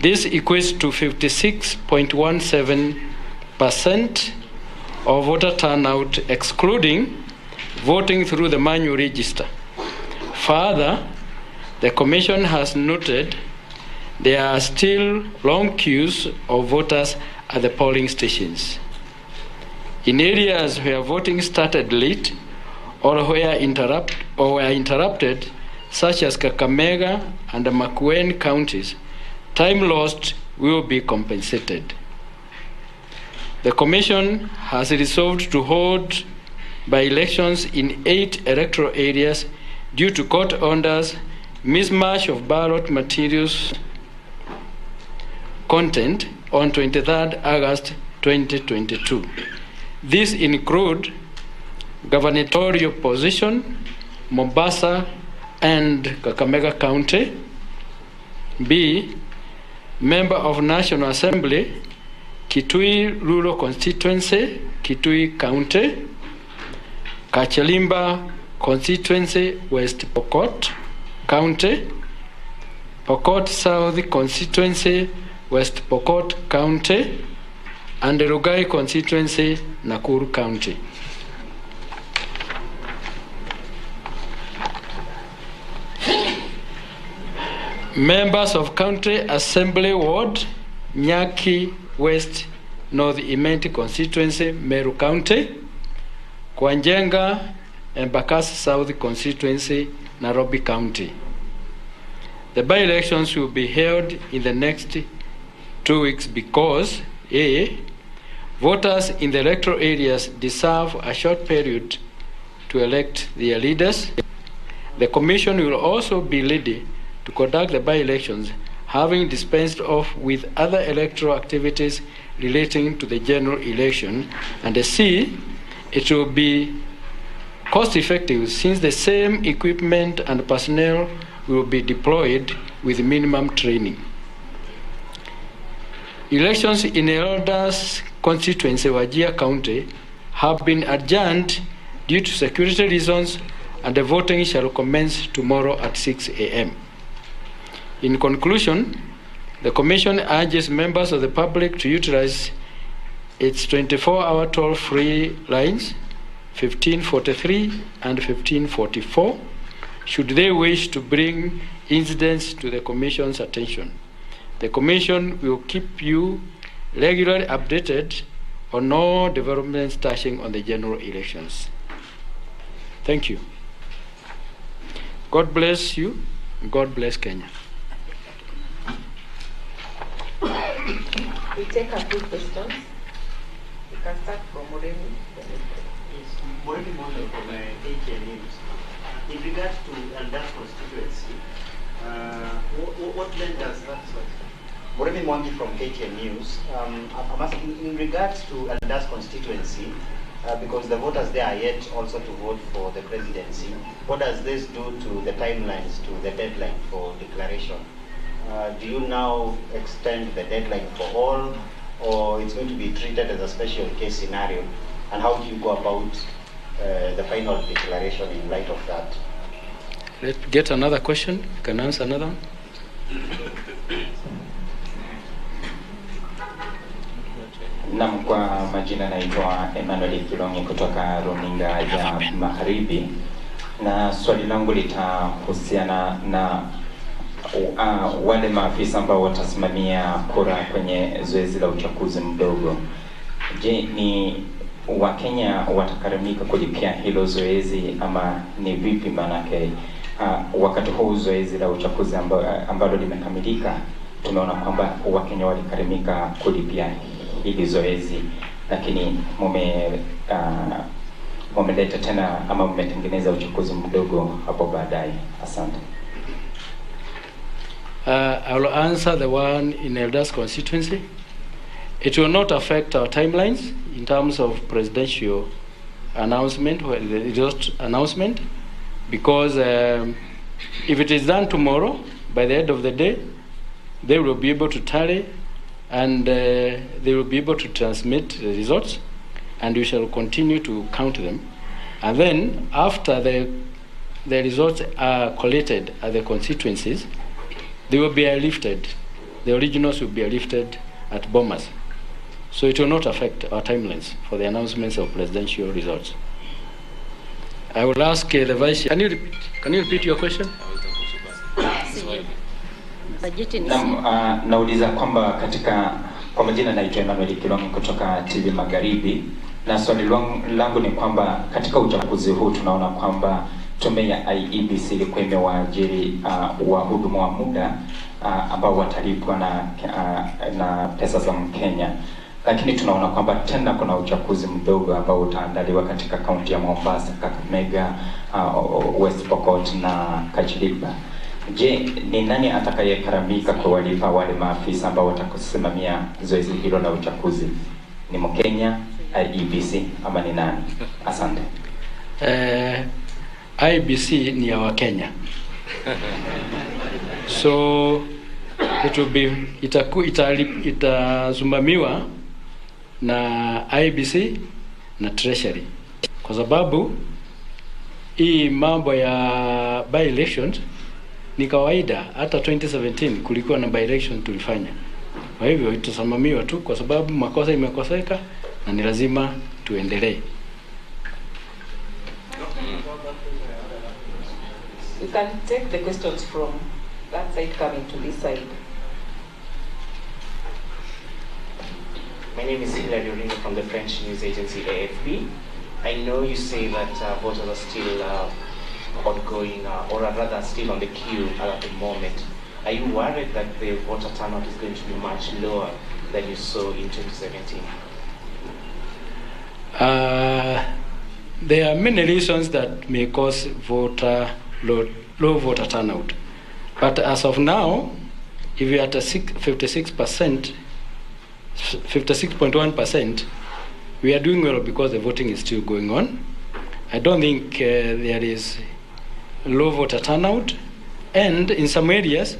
This equates to 56.17% of voter turnout, excluding voting through the manual register. Further, the Commission has noted there are still long queues of voters at the polling stations. In areas where voting started late or were interrupted, such as Kakamega and the Makueni counties, time lost will be compensated. The Commission has resolved to hold by-elections in 8 electoral areas due to court orders, mismatch of ballot materials content on 23rd August 2022. These include gubernatorial position, Mombasa and Kakamega County; B, member of National Assembly, Kitui Rural Constituency, Kitui County; Kachelimba Constituency, West Pokot County; Pokot South Constituency, West Pokot County; and the Rugai Constituency, Nakuru County. Members of County Assembly Ward, Nyaki West North Imenti Constituency, Meru County; Kwanjenga and Bakasi South Constituency, Nairobi County. The by-elections will be held in the next 2 weeks because A, voters in the electoral areas deserve a short period to elect their leaders. The Commission will also be ready to conduct the by-elections, having dispensed off with other electoral activities relating to the general election. And C, it will be cost-effective since the same equipment and personnel will be deployed with minimum training. Elections in Elders constituency, Wajir County, have been adjourned due to security reasons, and the voting shall commence tomorrow at 6 a.m. In conclusion, the Commission urges members of the public to utilize its 24-hour toll-free lines, 1543 and 1544, should they wish to bring incidents to the Commission's attention. The Commission will keep you regularly updated on all developments touching on the general elections. Thank you. God bless you. God bless Kenya. We take a few questions. You can start from Moremi. Yes, Moremi Mondo from ATN News. In regards to Elders constituency, what then does that sort? Moremi Mondi from KTN News. I'm asking in regards to Elders constituency, because the voters there are yet also to vote for the presidency, what does this do to the timelines, to the deadline for declaration? Do you now extend the deadline for all, or it's going to be treated as a special case scenario? And how do you go about the final declaration in light of that? Let's get another question. You can answer another one. Naam, kwa majina naitwa Emmanuel Kilongi kutoka runinga ya Magharibi, na swali langu litahusiana na wale maafisa ambao watasimamia kura kwenye zoezi la uchaguzi mdogo. Je, ni Wakenya watakarimika kulipia hilo zoezi ama ni vipi? Manake wakati huu zoezi la uchaguzi ambalo limekamilika, tumeona kwamba Wakenya walikarimika kulipia hili zoezi, lakini mumeleta tena ama mmetengeneza uchaguzi mdogo hapo baadaye. Asante. I will answer the one in Elders constituency. It will not affect our timelines in terms of presidential announcement, or the result announcement, because if it is done tomorrow, by the end of the day, they will be able to tally and they will be able to transmit the results, and we shall continue to count them. And then after the results are collated at the constituencies, they will be lifted the originals will be lifted at Bomas. So it will not affect our timelines for the announcements of presidential results. I will ask the Vice. Can you repeat your question? Nauliza kwamba kwa majina naitwa Emmanuel Kilongi kutoka TV Magharibi, na swali langu ni kwamba katika uchaguzi huu tunaona kwamba tume ya Iebc ilikuwa imewaajiri wahudumu wa muda ambao watalipwa na pesa za Mkenya, lakini tunaona kwamba tena kuna uchaguzi mdogo ambao utaandaliwa katika kaunti ya Mombasa, Kakamega, West Pokot na Kachiliba. Je, ni nani atakayeparamika kuwalipa wale maafisa ambao watakusimamia zoezi hilo la uchaguzi? Ni Mkenya, Iebc ama ni nani? Asante. Iebc ni ya Wakenya. So it will be itazumamiwa na Iebc na Treasury, kwa sababu hii mambo ya by elections ni kawaida. Hata 2017 kulikuwa na by election tulifanya. Kwa hivyo itasimamiwa tu kwa sababu makosa imekoseka na ni lazima tuendelee. You can take the questions from that side coming to this side. My name is Hilary Oringo from the French news agency AFP. I know you say that voters are still ongoing, or rather still on the queue at the moment. Are you worried that the voter turnout is going to be much lower than you saw in 2017? There are many reasons that may cause low voter turnout. But as of now, if we are at a 56.1%, we are doing well because the voting is still going on. I don't think there is low voter turnout, and in some areas,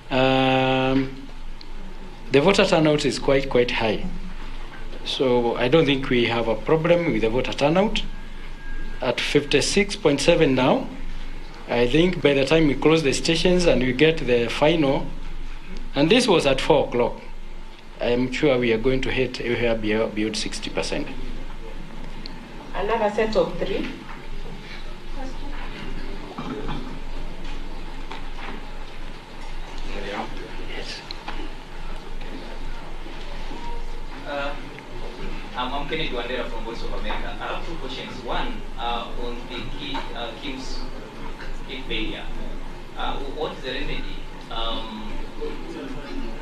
the voter turnout is quite high. So I don't think we have a problem with the voter turnout. At 56.7 now, I think by the time we close the stations and we get the final, and this was at 4 o'clock, I'm sure we are going to hit beyond 60%. Another set of 3. I'm Kennedy Wandera from Voice of America. I have 2 questions. One, on the Kim's failure. What is the remedy?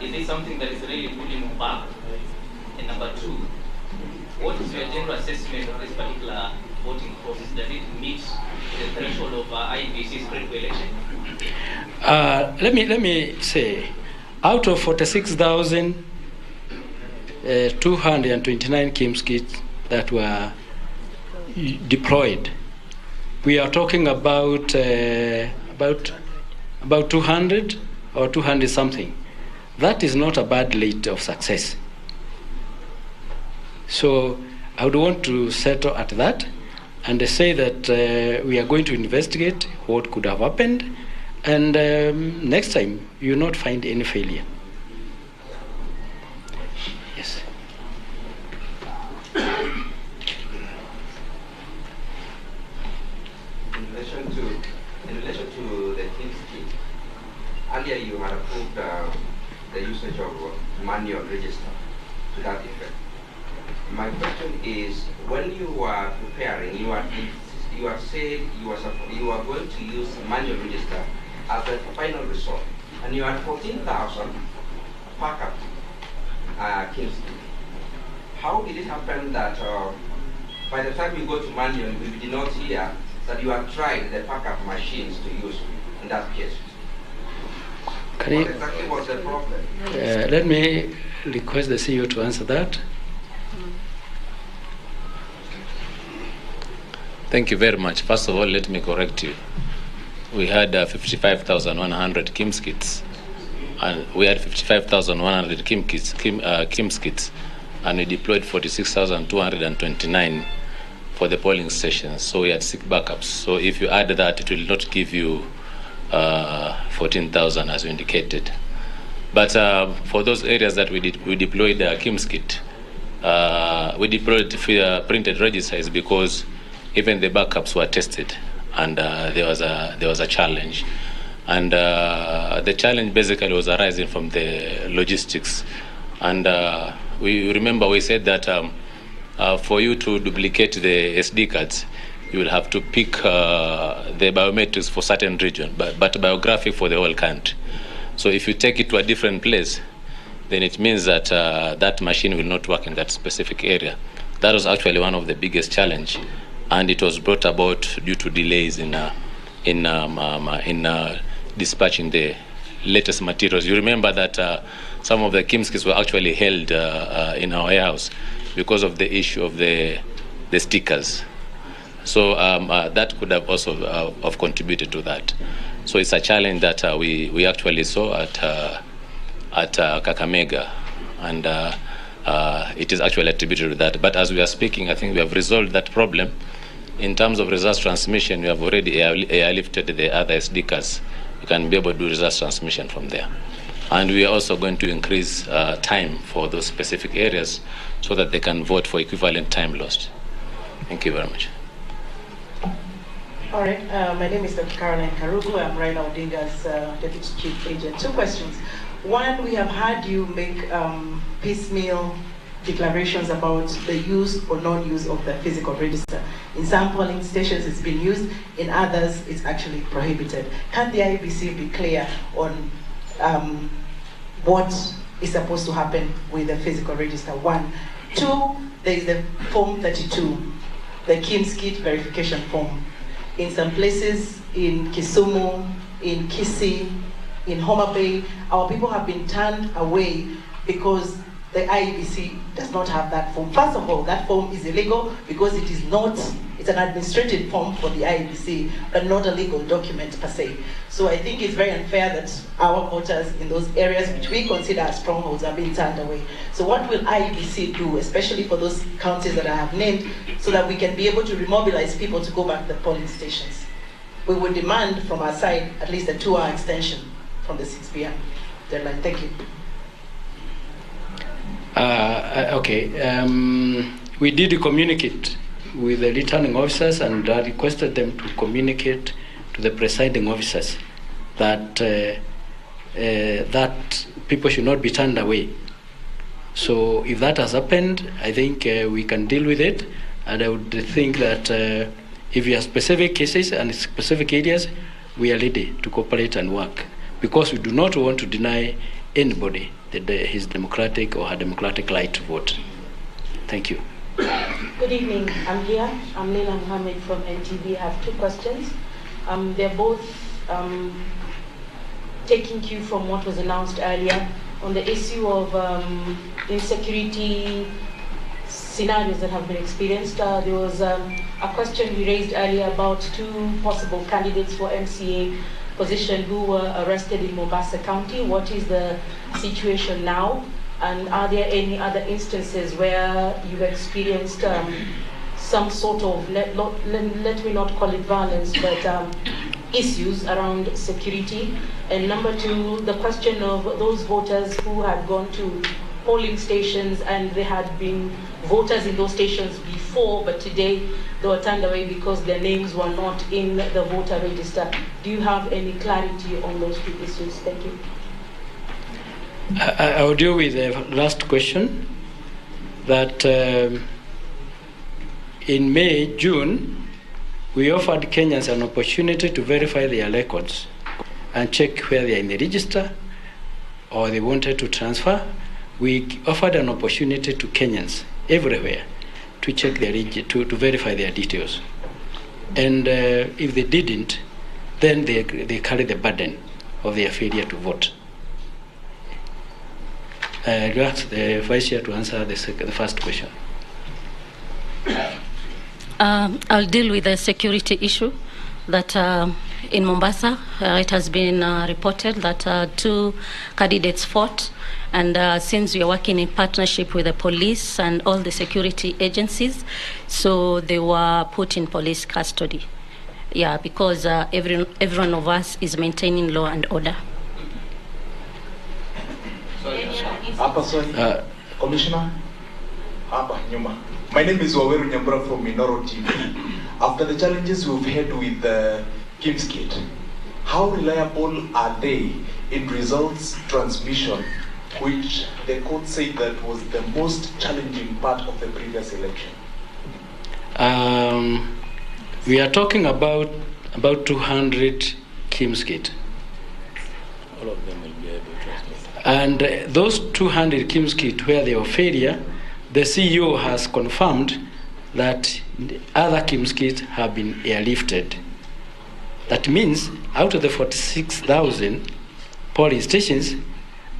Is it something that is really putting back? And number 2, what is your general assessment of this particular voting process? Does it meet the threshold of Iebc's critical election? Let me say, out of 46,229 KIMS kits that were deployed, we are talking about 200 or 200 something. That is not a bad rate of success. So I would want to settle at that and say that we are going to investigate what could have happened, and next time you will not find any failure. Yes. In relation to the KIMS kit, earlier you had approved the usage of manual register to that effect. My question is, when you were preparing, you said you were going to use manual register as the final resort, and you had 14,000 backup KIMS kit. How did it happen that by the time you go to manual, we did not hear that you have tried the backup machines to use in that case? What exactly was the problem? Let me request the CEO to answer that. Thank you very much. First of all, let me correct you. We had 55,100 KIMS kits, and we had 55,100 KIMS kits, and we deployed 46,229 for the polling stations. So we had 6 backups. So if you add that, it will not give you 14,000 as you indicated. But for those areas that we deployed KIMS kit, we deployed printed registers because even the backups were tested, and there was a challenge. And the challenge basically was arising from the logistics. And we remember we said that for you to duplicate the SD cards, you will have to pick the biometrics for certain region, but biographic for the whole country. So if you take it to a different place, then it means that that machine will not work in that specific area. That was actually one of the biggest challenge, and it was brought about due to delays in dispatching the latest materials. You remember that some of the KIMS kits were actually held in our warehouse because of the issue of the stickers. So that could have also have contributed to that. So it's a challenge that we actually saw at Kakamega, and it is actually attributed to that. But as we are speaking, I think we have resolved that problem. In terms of results transmission, we have already airlifted the other SD cards. You can be able to do results transmission from there. And we are also going to increase time for those specific areas so that they can vote for equivalent time lost. Thank you very much. All right, my name is Dr. Caroline Karugu. I'm Raila Odinga's Deputy Chief Agent. Two questions. One, we have had you make piecemeal declarations about the use or non-use of the physical register. In some polling stations it's been used, in others it's actually prohibited. Can the Iebc be clear on what is supposed to happen with the physical register? One. Two, there is the Form 32, the KIMS kit verification form. In some places, in Kisumu, in Kisii, in Homa Bay, our people have been turned away because the Iebc does not have that form. First of all, that form is illegal because it is not, it's an administrative form for the Iebc, but not a legal document per se. So I think it's very unfair that our voters in those areas which we consider as strongholds are being turned away. So what will Iebc do, especially for those counties that I have named, so that we can be able to remobilize people to go back to the polling stations? We would demand from our side at least a 2-hour extension from the 6 p.m. deadline. Thank you. We did communicate with the returning officers and requested them to communicate to the presiding officers that that people should not be turned away. So if that has happened, I think we can deal with it, and I would think that if you have specific cases and specific areas, we are ready to cooperate and work, because we do not want to deny anybody his democratic or her democratic right to vote. Thank you. Good evening. I'm here. I'm Leila Mohammed from NTV. I have two questions. They're both taking cue from what was announced earlier on the issue of insecurity scenarios that have been experienced. There was a question we raised earlier about 2 possible candidates for MCA position who were arrested in Mombasa County. What is the situation now? And are there any other instances where you've experienced some sort of, let me not call it violence, but issues around security? And number 2, the question of those voters who had gone to polling stations and they had been voters in those stations before, but today they were turned away because their names were not in the voter register. Do you have any clarity on those 2 issues? Thank you. I will deal with the last question. That in May, June, we offered Kenyans an opportunity to verify their records and check where they are in the register or they wanted to transfer. We offered an opportunity to Kenyans everywhere to check their to verify their details. And if they didn't, then they carry the burden of their failure to vote. I'll ask the Vice Chair to answer the first question. I'll deal with the security issue that in Mombasa, it has been reported that 2 candidates fought, and since we are working in partnership with the police and all the security agencies, so they were put in police custody. Yeah, because every one of us is maintaining law and order. Commissioner. My name is Waweru Nyambura from Minoro TV. After the challenges we've had with the KIMS-KIT, how reliable are they in results transmission, which the court said that was the most challenging part of the previous election? We are talking about 200 KIMS-KIT. All of them will be able to transmit. And those 200 KIMS-KIT where there were failure, the CEO has confirmed that other KIMS-KIT have been airlifted. That means out of the 46,000 polling stations,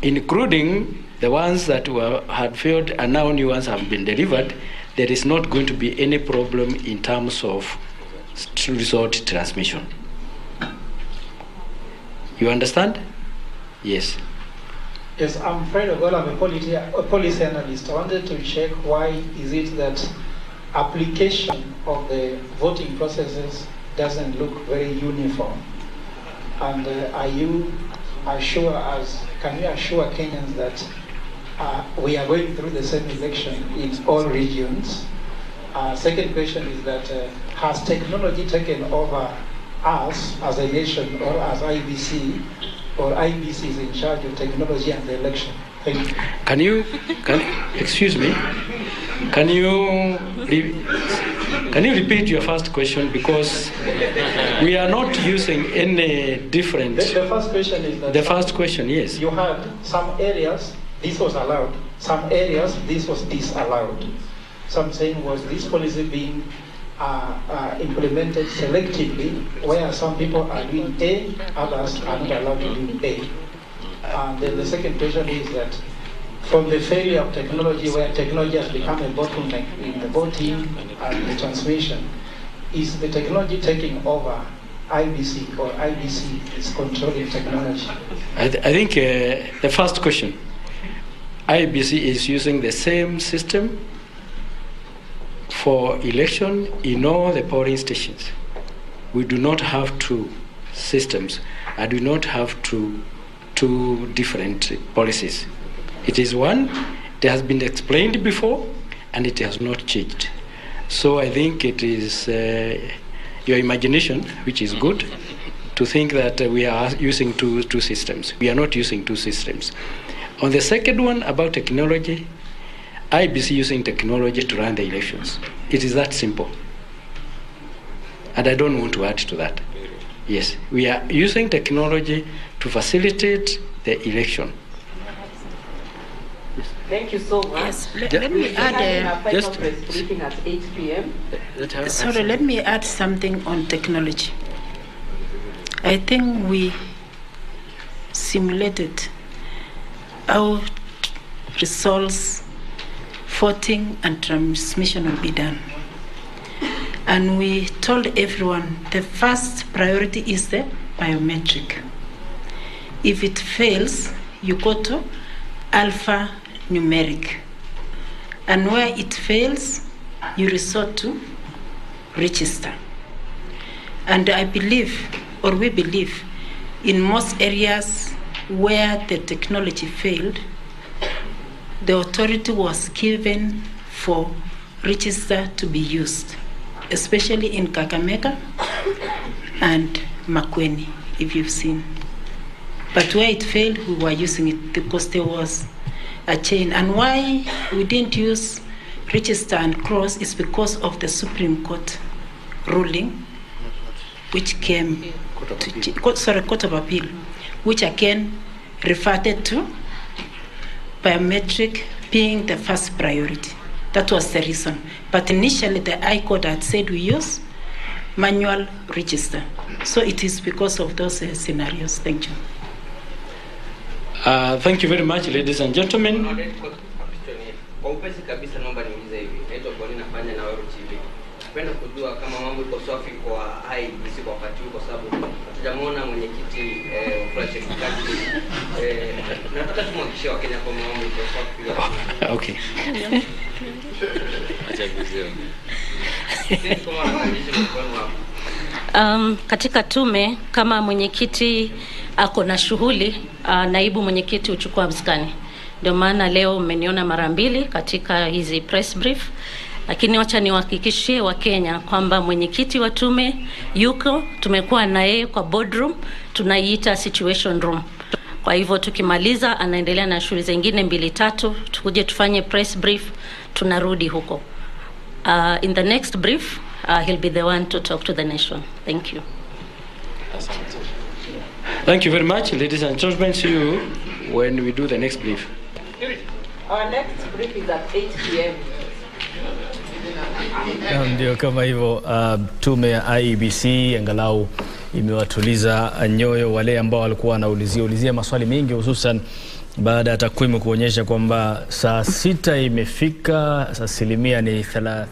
including the ones that had failed and now new ones have been delivered, there is not going to be any problem in terms of result transmission. You understand? Yes. Yes, I'm Fred Ogola, I'm a policy analyst. I wanted to check why is it that application of the voting processes doesn't look very uniform? And can you assure Kenyans that we are going through the same election in all regions? Second question is that has technology taken over us as a nation or as IBC, or IBC is in charge of technology and the election? Thank you. Excuse me, can you repeat your first question, because we are not using any different... The first question is that... The first question, yes. You had some areas, this was allowed, some areas, this was disallowed. So I'm saying, was this policy being implemented selectively, where some people are doing A, others are not allowed to do A? And then the second question is that from the failure of technology, where technology has become a bottleneck in the voting and the transmission, is the technology taking over IBC, or IBC is controlling technology? I think the first question, IBC is using the same system for election in all the polling stations. We do not have two systems. I do not have two different policies. It is one, it has been explained before, and it has not changed. So I think it is your imagination, which is good, to think that we are using two systems. We are not using two systems. On the second one, about technology, IBC using technology to run the elections. It is that simple. And I don't want to add to that. Yes, we are using technology to facilitate the election. Thank you so much. Yes, let me add just briefing at 8 p.m. Sorry, let me add something on technology. I think we simulated how results, voting and transmission will be done. And we told everyone the first priority is the biometric. If it fails, you go to alphanumeric. And where it fails, you resort to register. And I believe, or we believe, in most areas where the technology failed, the authority was given for register to be used, especially in Kakamega and Makueni, if you've seen. But where it failed, we were using it because there was a chain. And why we didn't use register and cross is because of the Supreme Court ruling, which came Court of Appeal, which again referred to biometric being the first priority. That was the reason. But initially the High Court had said we use manual register. So it is because of those scenarios. Thank you. Thank you very much, ladies and gentlemen. Napenda kujua kama mambo iko safi kwa IEBC kwa wakati huu, kwa sababu hatujamuona mwenyekiti Flash Kikati. Nataka tumhakikishie Wakenya kwamba mambo iko safi. Okay. Acha vizio. Katika tume kama mwenyekiti ako na shughuli, naibu mwenyekiti uchukua mskani. Ndio maana leo mmeniona mara mbili katika hizi press brief, lakini wacha niwahakikishie Wakenya kwamba mwenyekiti wa tume yuko, tumekuwa na yeye kwa boardroom, tunaiita situation room. Kwa hivyo tukimaliza anaendelea na shughuli zingine 2-3, tukuje tufanye press brief, tunarudi huko. In the next brief, he'll be the one to talk to the nation. Thank you. Thank you very much, ladies and gentlemen. See you when we do the next brief. Our next brief is at 8 p.m. Ndio kama hivyo, tume ya Iebc angalau imewatuliza nyoyo wale ambao walikuwa wanaulizia maswali mengi, hususan baada ya takwimu kuonyesha kwamba saa 6 imefika, asilimia ni 30.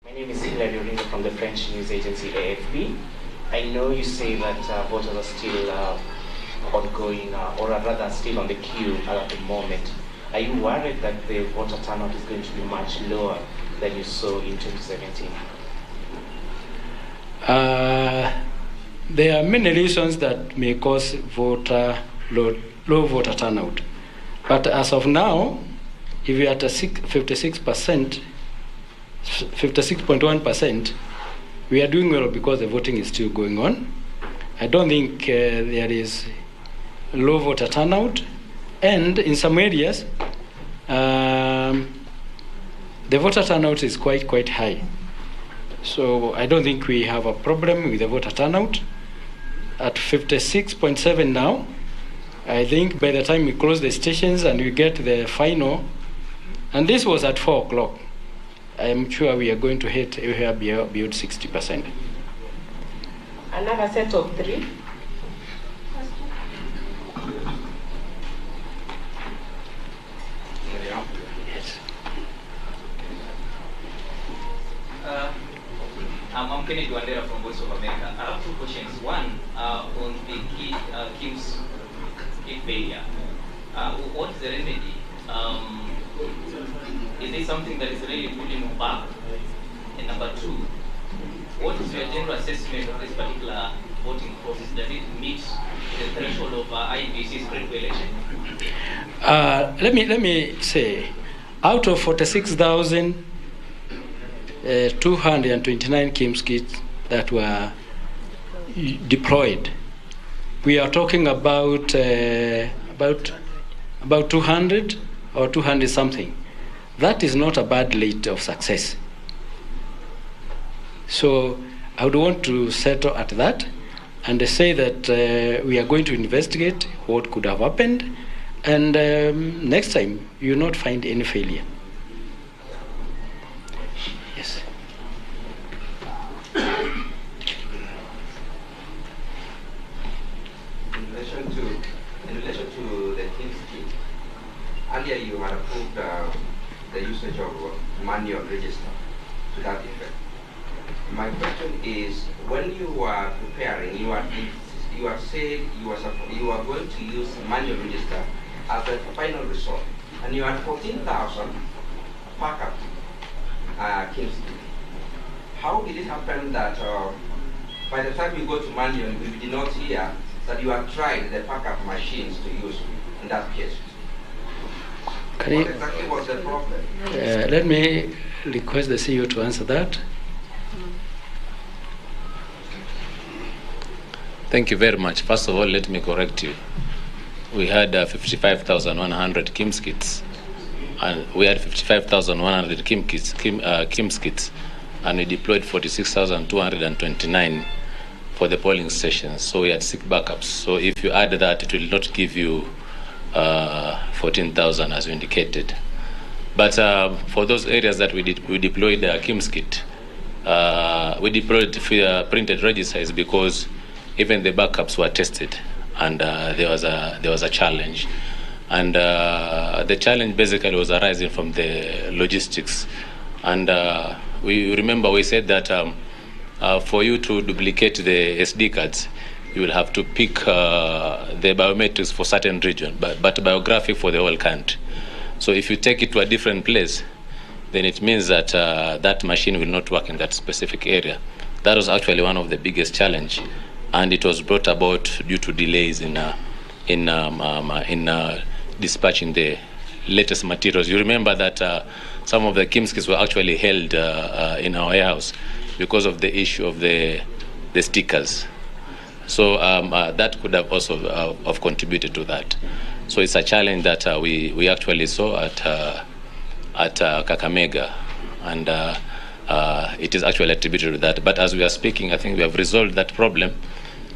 My name is Iebc from the French news agency AFP. I know you say that voters are still ongoing, or rather still on the queue at the moment. Are you worried that the voter turnout is going to be much lower than you saw in 2017? There are many reasons that may cause low voter turnout. But as of now, if we are at a 56%, 56.1%, we are doing well because the voting is still going on. I don't think there is low voter turnout, and in some areas, the voter turnout is quite high. So I don't think we have a problem with the voter turnout. At 56.7 now, I think by the time we close the stations and we get the final, and this was at 4 o'clock, I'm sure we are going to hit beyond 60%. Another set of 3. Yes. I'm Kennedy Wandera from Voice of America. I have 2 questions. One, on the Kim's key failure. What is the remedy? Is this something that is really pulling back? And number 2, what is your general assessment of this particular voting process? Does it meet the threshold of IEBC's critical election? Let me say, out of 46,229 KIMS kits that were deployed, we are talking about 200 or 200 something. That is not a bad rate of success. So I would want to settle at that and say that we are going to investigate what could have happened, and next time you will not find any failure. Yes. In relation earlier you had approved the usage of manual register to that effect. My question is, when you were preparing, you are saying you are going to use manual register as the final resort, and you had 14,000 backup Kingston. How did it happen that by the time you go to manual, we did not hear that you have tried the backup machines to use in that case? What exactly was the problem? Let me request the CEO to answer that. Thank you very much. First of all, let me correct you. We had 55,100 KIMS kits, and we had 55,100 KIMS kits, and we deployed 46,229 for the polling stations. So we had 6 backups. So if you add that, it will not give you 14,000 as you indicated. But for those areas that we deployed the KIMS kit, we deployed printed registers because even the backups were tested, and there was a challenge. And the challenge basically was arising from the logistics. And we remember we said that for you to duplicate the SD cards, you will have to pick the biometrics for certain region, but biographic for the whole country. So if you take it to a different place, then it means that that machine will not work in that specific area. That was actually one of the biggest challenge, and it was brought about due to delays in dispatching the latest materials. You remember that some of the KIMS kits were actually held in our warehouse because of the issue of the stickers. So that could have also have contributed to that. So it's a challenge that we actually saw at Kakamega, and it is actually attributed to that. But as we are speaking, I think we have resolved that problem.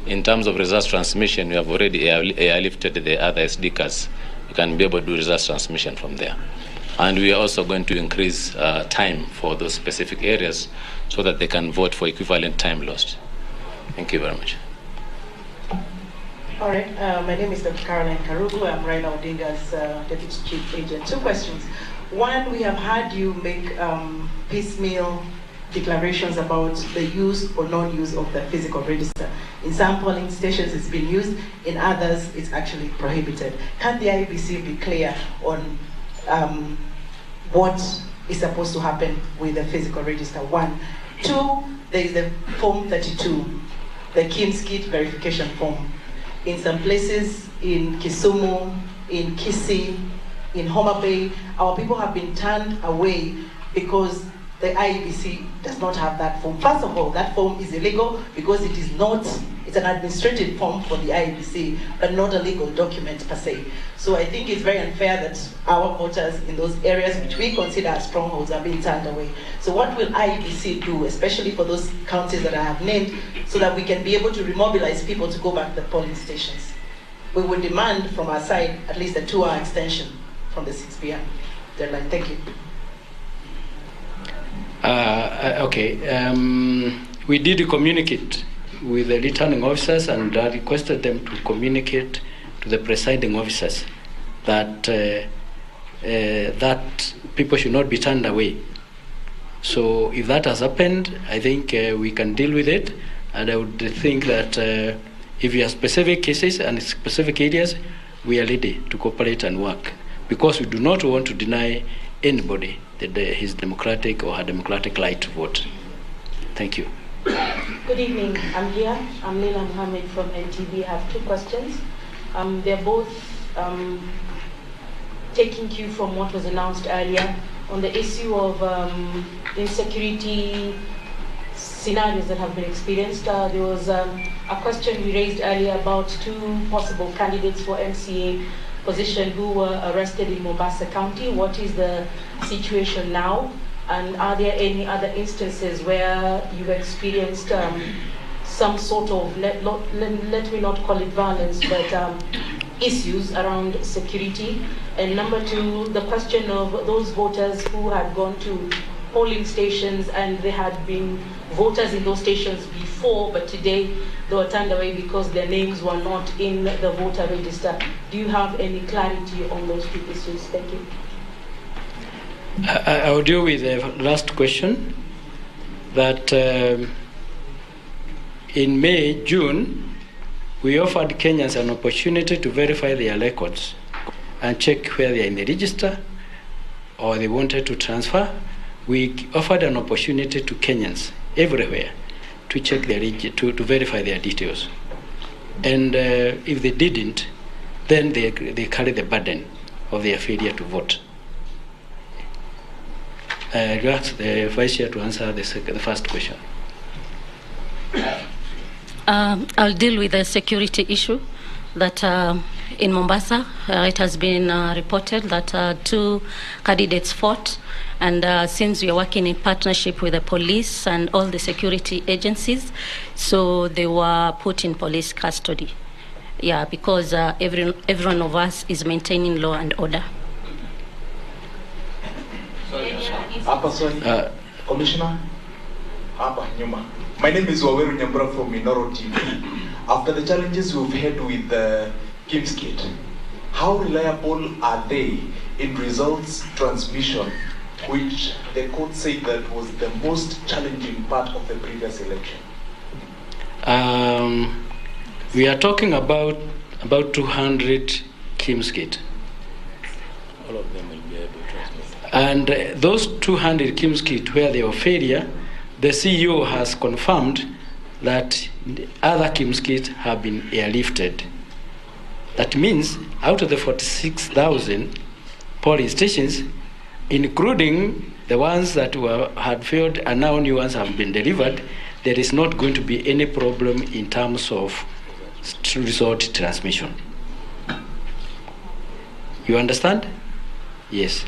In terms of results transmission, we have already airlifted the other SD cards. You can be able to do results transmission from there. And we are also going to increase time for those specific areas so that they can vote for equivalent time lost. Thank you very much. All right, my name is Dr. Caroline Karugu. I'm Raila Odinga's Deputy Chief Agent. 2 questions. One, we have had you make piecemeal declarations about the use or non-use of the physical register. In some polling stations it's been used, in others it's actually prohibited. Can the IEBC be clear on what is supposed to happen with the physical register? 1. 2, there is the Form 32, the KIMS kit verification form. In some places, in Kisumu, in Kisii, in Homa Bay, our people have been turned away because the IEBC does not have that form. First of all, that form is illegal because it is not, it's an administrative form for the IEBC, but not a legal document per se. So I think it's very unfair that our voters in those areas which we consider as strongholds are being turned away. So what will IEBC do, especially for those counties that I have named, so that we can be able to remobilize people to go back to the polling stations? We would demand from our side at least a 2-hour extension from the 6 p.m. deadline. Thank you. We did communicate with the returning officers and requested them to communicate to the presiding officers that that people should not be turned away. So if that has happened, I think we can deal with it, and I would think that if you have specific cases and specific areas, we are ready to cooperate and work, because we do not want to deny anybody his democratic or her democratic right to vote. Thank you. Good evening. I'm here. I'm Leila Mohammed from NTV. I have 2 questions. They're both taking cue from what was announced earlier on the issue of insecurity scenarios that have been experienced. There was a question we raised earlier about 2 possible candidates for MCA position who were arrested in Mombasa County. What is the situation now? And are there any other instances where you've experienced some sort of, let me not call it violence, but issues around security? And number 2, the question of those voters who had gone to polling stations, and there had been voters in those stations before, but today they were turned away because their names were not in the voter register. Do you have any clarity on those two issues? Thank you. I will deal with the last question. That in May, June, we offered Kenyans an opportunity to verify their records and check where they are in the register or they wanted to transfer. We offered an opportunity to Kenyans everywhere to check their to verify their details. And if they didn't, then they carry the burden of their failure to vote. I'll ask the Vice Chair to answer the first question. I'll deal with the security issue that in Mombasa, it has been reported that 2 candidates fought, and since we are working in partnership with the police and all the security agencies, so they were put in police custody. Yeah, because every one of us is maintaining law and order. Commissioner, my name is Waweru Nyambura from Minoro TV. After the challenges we've had with Kimskit, how reliable are they in results transmission, which the court said that was the most challenging part of the previous election? We are talking about 200 Kimskit. All of them will be able to transmit. And those 200 Kimskit where there were failure, the CEO has confirmed that other Kimskit have been airlifted. That means out of the 46,000 polling stations, including the ones that had failed and now new ones have been delivered, there is not going to be any problem in terms of result transmission. You understand? Yes.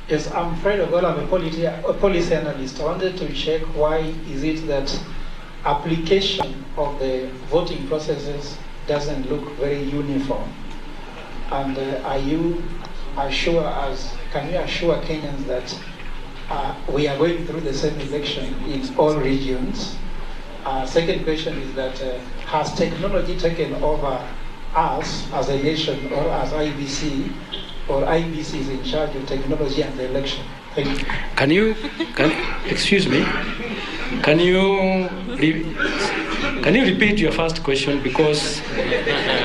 Yes, I'm Fred Ogola, I'm a policy analyst. I wanted to check why is it that application of the voting processes doesn't look very uniform? And can you assure Kenyans that we are going through the same election in all regions? Second question is that has technology taken over us as a nation or as IEBC, or IEBC is in charge of technology and the election? Thank you. Excuse me, can you repeat your first question, because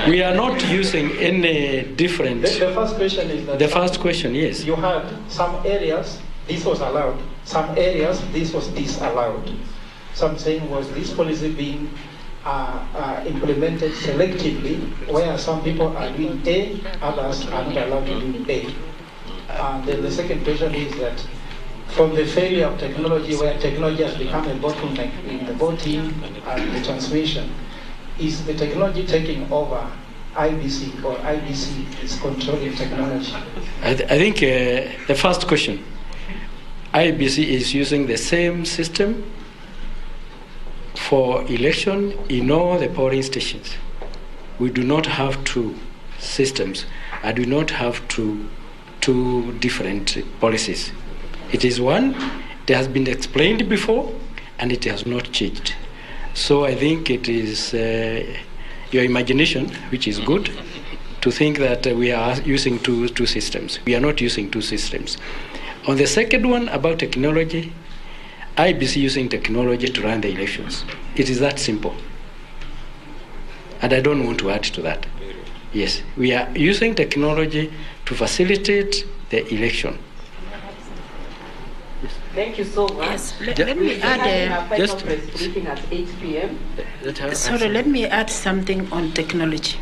we are not using any different... The first question is that... The first question, yes. You had some areas, this was allowed, some areas, this was disallowed. Some saying was this policy being implemented selectively, where some people are doing A, others are not allowed to do A. And then the second question is that from the failure of technology, where technology has become a bottleneck in the voting and the transmission, is the technology taking over IBC, or IBC is controlling technology? I think the first question, IBC is using the same system for election in all the polling stations. We do not have two systems. I do not have two different policies. It is one, it has been explained before, and it has not changed. So I think it is your imagination, which is good, to think that we are using two systems. We are not using two systems. On the second one, about technology, IBC using technology to run the elections. It is that simple. And I don't want to add to that. Yes, we are using technology to facilitate the election. Thank you so much. Yes, let me add just briefing at 8 p.m. Sorry, let me add something on technology.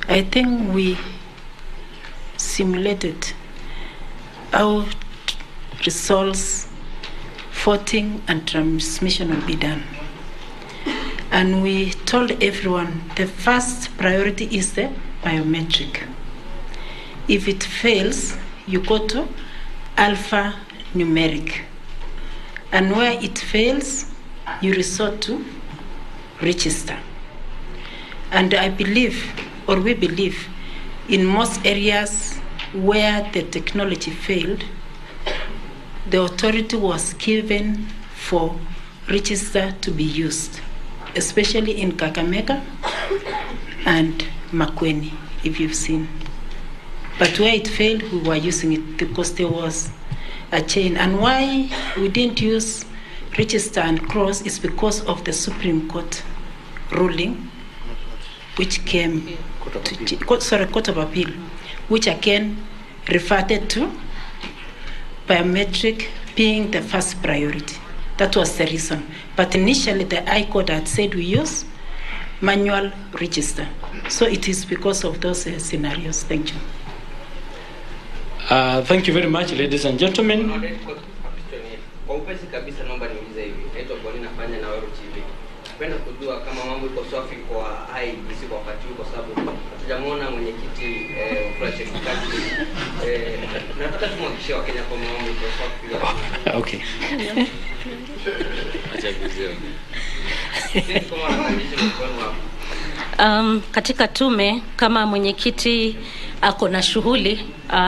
I think we simulated how results, voting and transmission will be done. And we told everyone the first priority is the biometric. If it fails, you go to alphanumeric. And where it fails, you resort to register. And I believe, or we believe, in most areas where the technology failed, the authority was given for register to be used, especially in Kakamega and Makueni, if you've seen. But where it failed, we were using it because there was a chain. And why we didn't use register and cross is because of the Supreme Court ruling, which came Court of Appeal, which again referred to biometric being the first priority. That was the reason. But initially, the High Court had said we use manual register. So it is because of those scenarios. Thank you. Thank you very much, ladies and gentlemen. Kwa upesi kabisa naomba niulize hivi. Naitwa Boni nafanya na Wero TV. Napenda kujua kama mambo iko safi kwa IEBC kwa wakati huu kwa sababu hatujamuona mwenyekiti wa chekikaji. Nataka tumhakikishie Wakenya kwa mambo iko safi. Okay. Acha vizuri. Katika tume kama mwenyekiti ako na shughuli,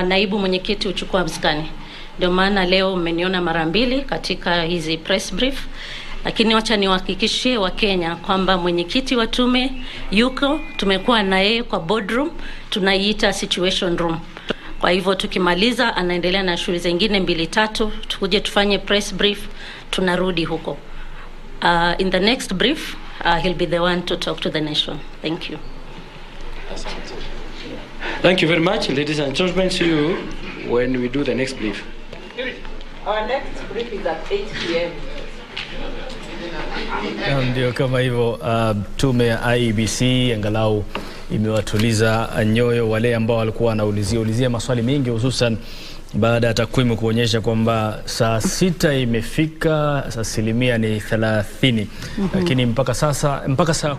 naibu mwenyekiti uchukua mskani. Ndio maana leo mmeniona mara mbili katika hizi press brief, lakini wacha niwahakikishie Wakenya kwamba mwenyekiti wa tume yuko, tumekuwa na yeye kwa boardroom, tunaiita situation room. Kwa hivyo tukimaliza anaendelea na shughuli zingine 2-3, tukuje tufanye press brief, tunarudi huko. In the next brief, he'll be the one to talk to the nation. Thank you. Thank you very much, ladies and gentlemen. See you when we do the next brief. Our next brief is at 8 p.m. Ndio kama hivyo, tume ya IEBC angalau imewatuliza nyoyo wale ambao walikuwa wanaulizia maswali mengi, hususan baada ya takwimu kuonyesha kwamba saa 6 imefika, asilimia ni 30, lakini mpaka saa 10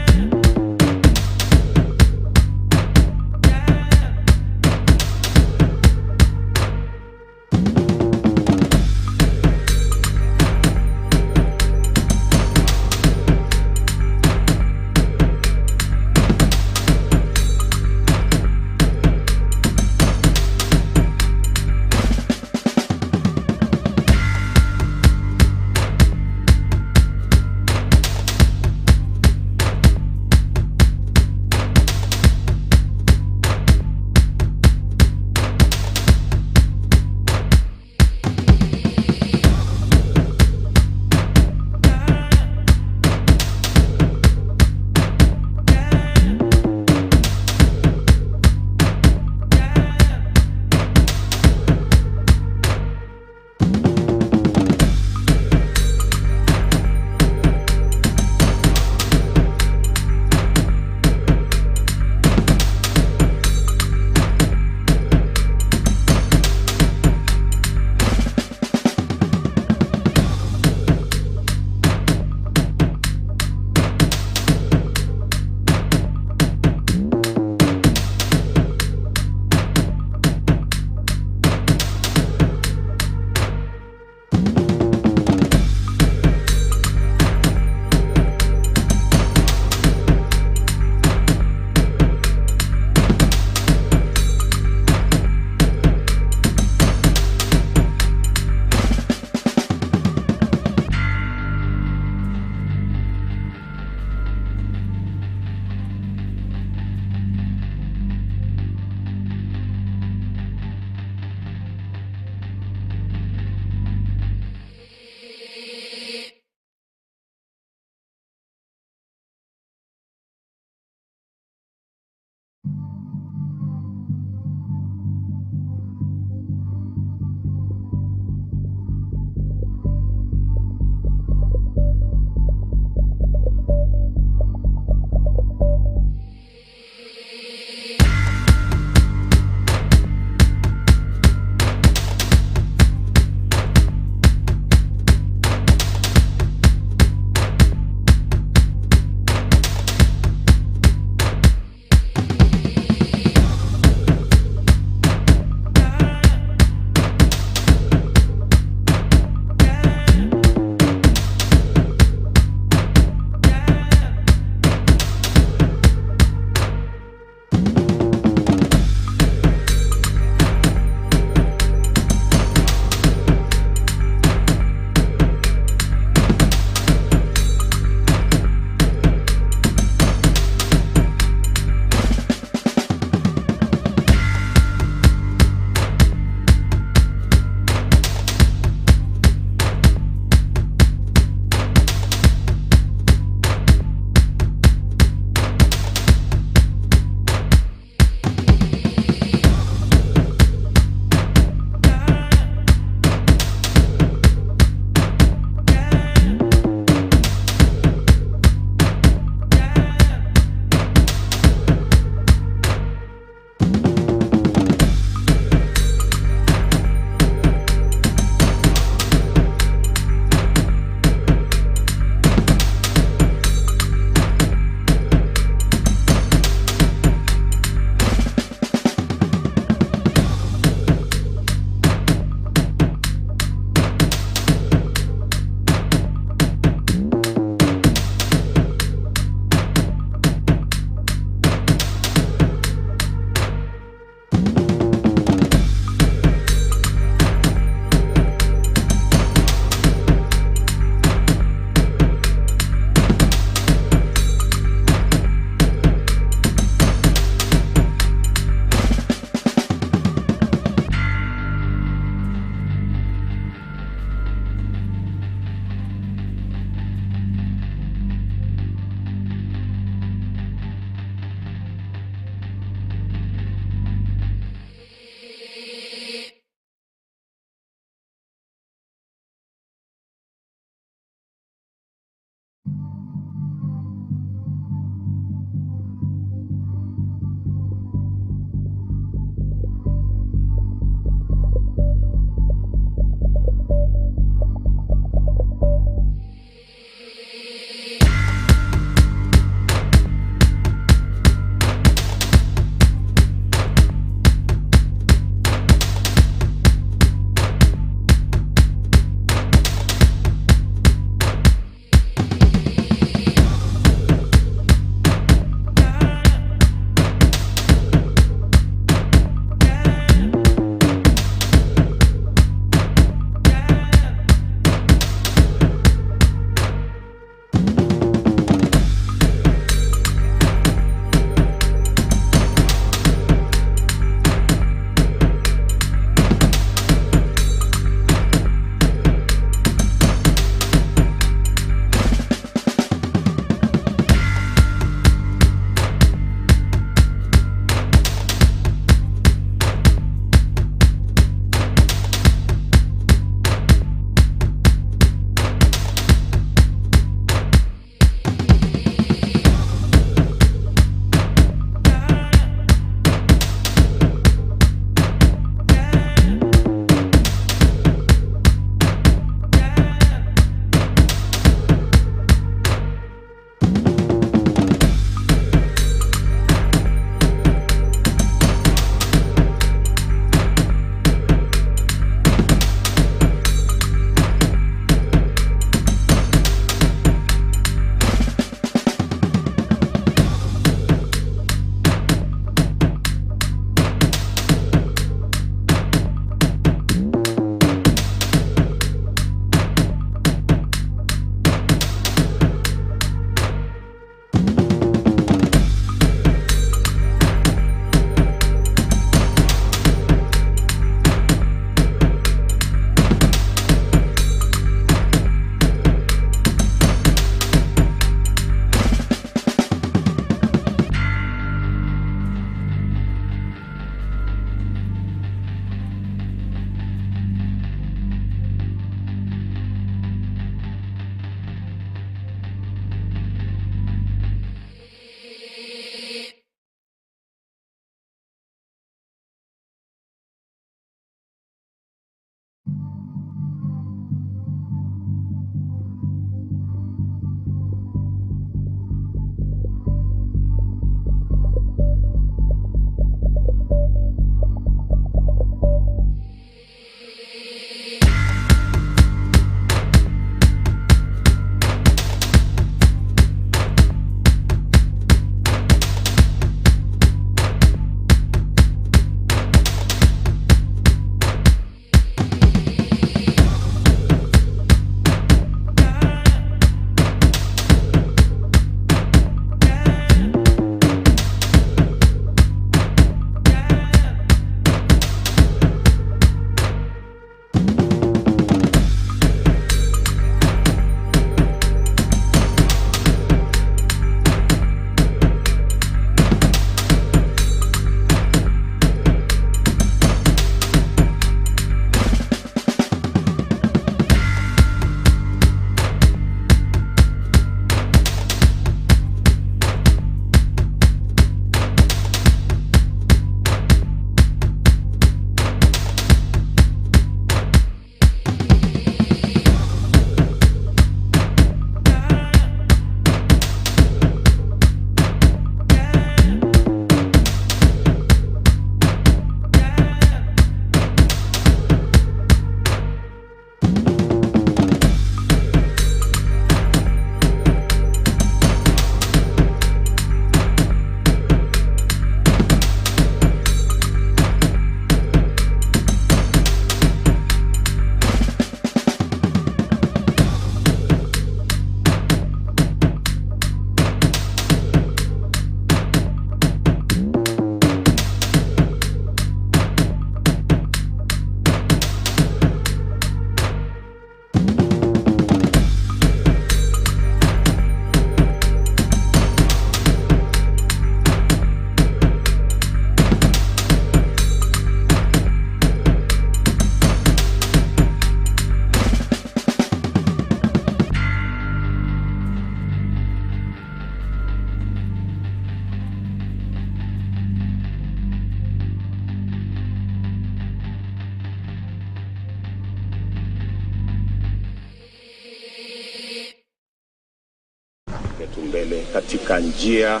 yetu mbele katika njia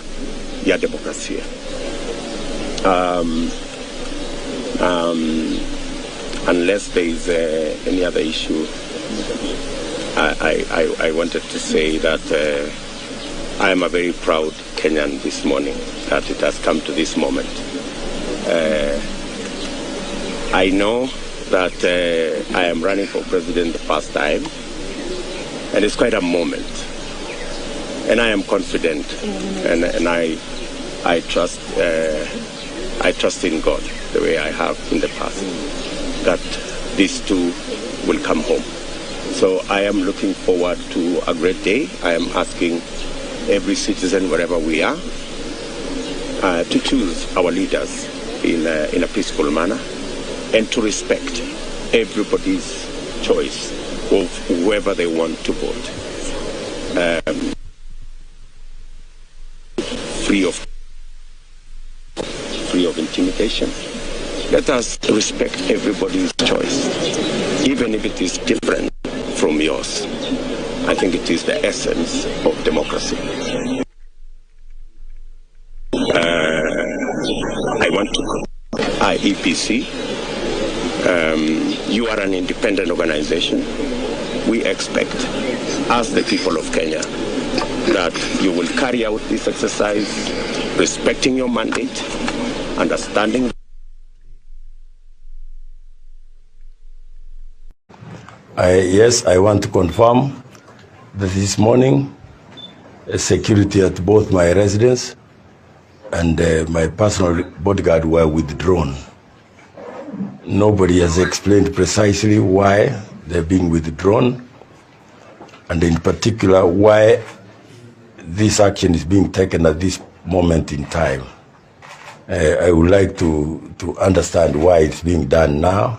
ya demokrasia. Unless there is any other issue, I wanted to say that I am a very proud Kenyan this morning that it has come to this moment. I know that I am running for president the first time, and it's quite a moment. And I am confident, and I trust in God the way I have in the past, that these two will come home. So I am looking forward to a great day. I am asking every citizen, wherever we are, to choose our leaders in a peaceful manner and to respect everybody's choice of whoever they want to vote. Free of intimidation. Let us respect everybody's choice, even if it is different from yours. I think it is the essence of democracy. I want to Iebc. You are an independent organization. We expect, as the people of Kenya, that you will carry out this exercise respecting your mandate, understanding. Yes, I want to confirm that this morning security at both my residence and my personal bodyguard were withdrawn. Nobody has explained precisely why they're being withdrawn, and in particular why this action is being taken at this moment in time. I would like to understand why it's being done now,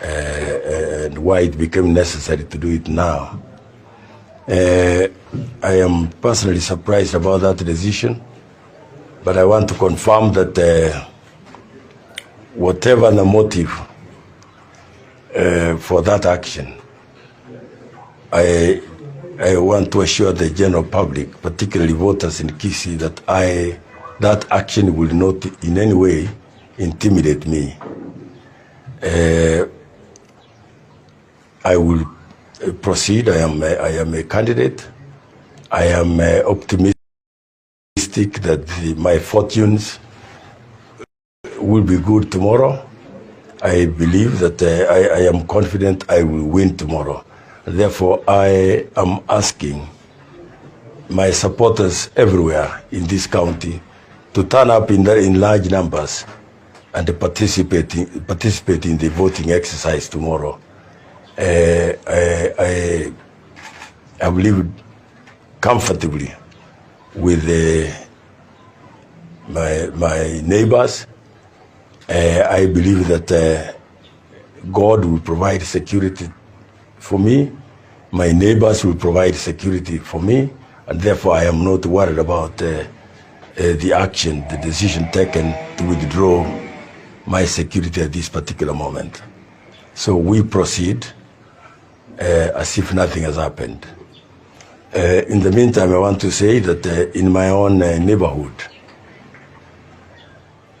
and why it became necessary to do it now. I am personally surprised about that decision, but I want to confirm that whatever the motive for that action, I want to assure the general public, particularly voters in Kisii, that that action will not in any way intimidate me. I will proceed. I am a candidate. I am optimistic that my fortunes will be good tomorrow. I believe that I am confident I will win tomorrow. Therefore, I am asking my supporters everywhere in this county to turn up in large numbers and participate in the voting exercise tomorrow. I have lived comfortably with my neighbors. I believe that God will provide security for me. My neighbors will provide security for me, and therefore I am not worried about the action, the decision taken to withdraw my security at this particular moment. So we proceed as if nothing has happened. In the meantime, I want to say that in my own neighborhood,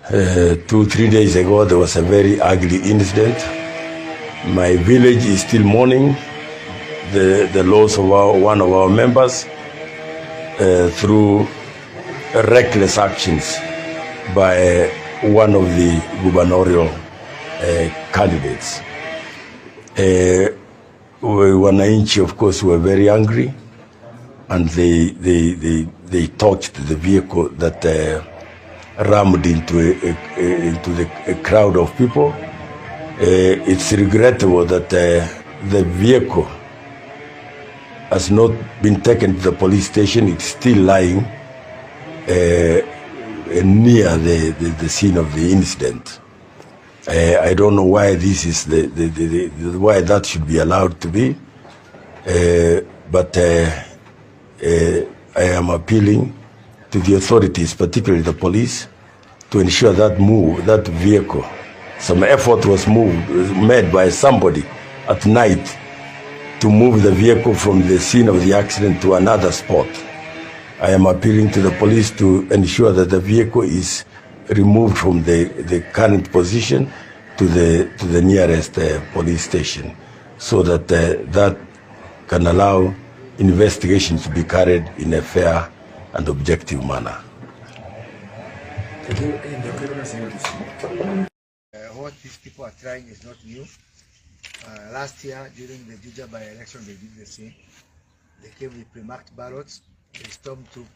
2-3 days ago, there was a very ugly incident. My village is still mourning the loss of one of our members through reckless actions by one of the gubernatorial candidates. Wananchi, of course, were very angry, and they torched the vehicle that rammed into a crowd of people. It's regrettable that the vehicle has not been taken to the police station. It's still lying near the scene of the incident. I don't know why this is why that should be allowed to be, but I am appealing to the authorities, particularly the police, to ensure that vehicle, some effort was made by somebody at night to move the vehicle from the scene of the accident to another spot, I am appealing to the police to ensure that the vehicle is removed from the current position to the nearest police station, so that that can allow investigation to be carried in a fair and objective manner. What these people are trying is not new. Last year, during the Juja by-election, they did the same. They came with pre-marked ballots. They stormed two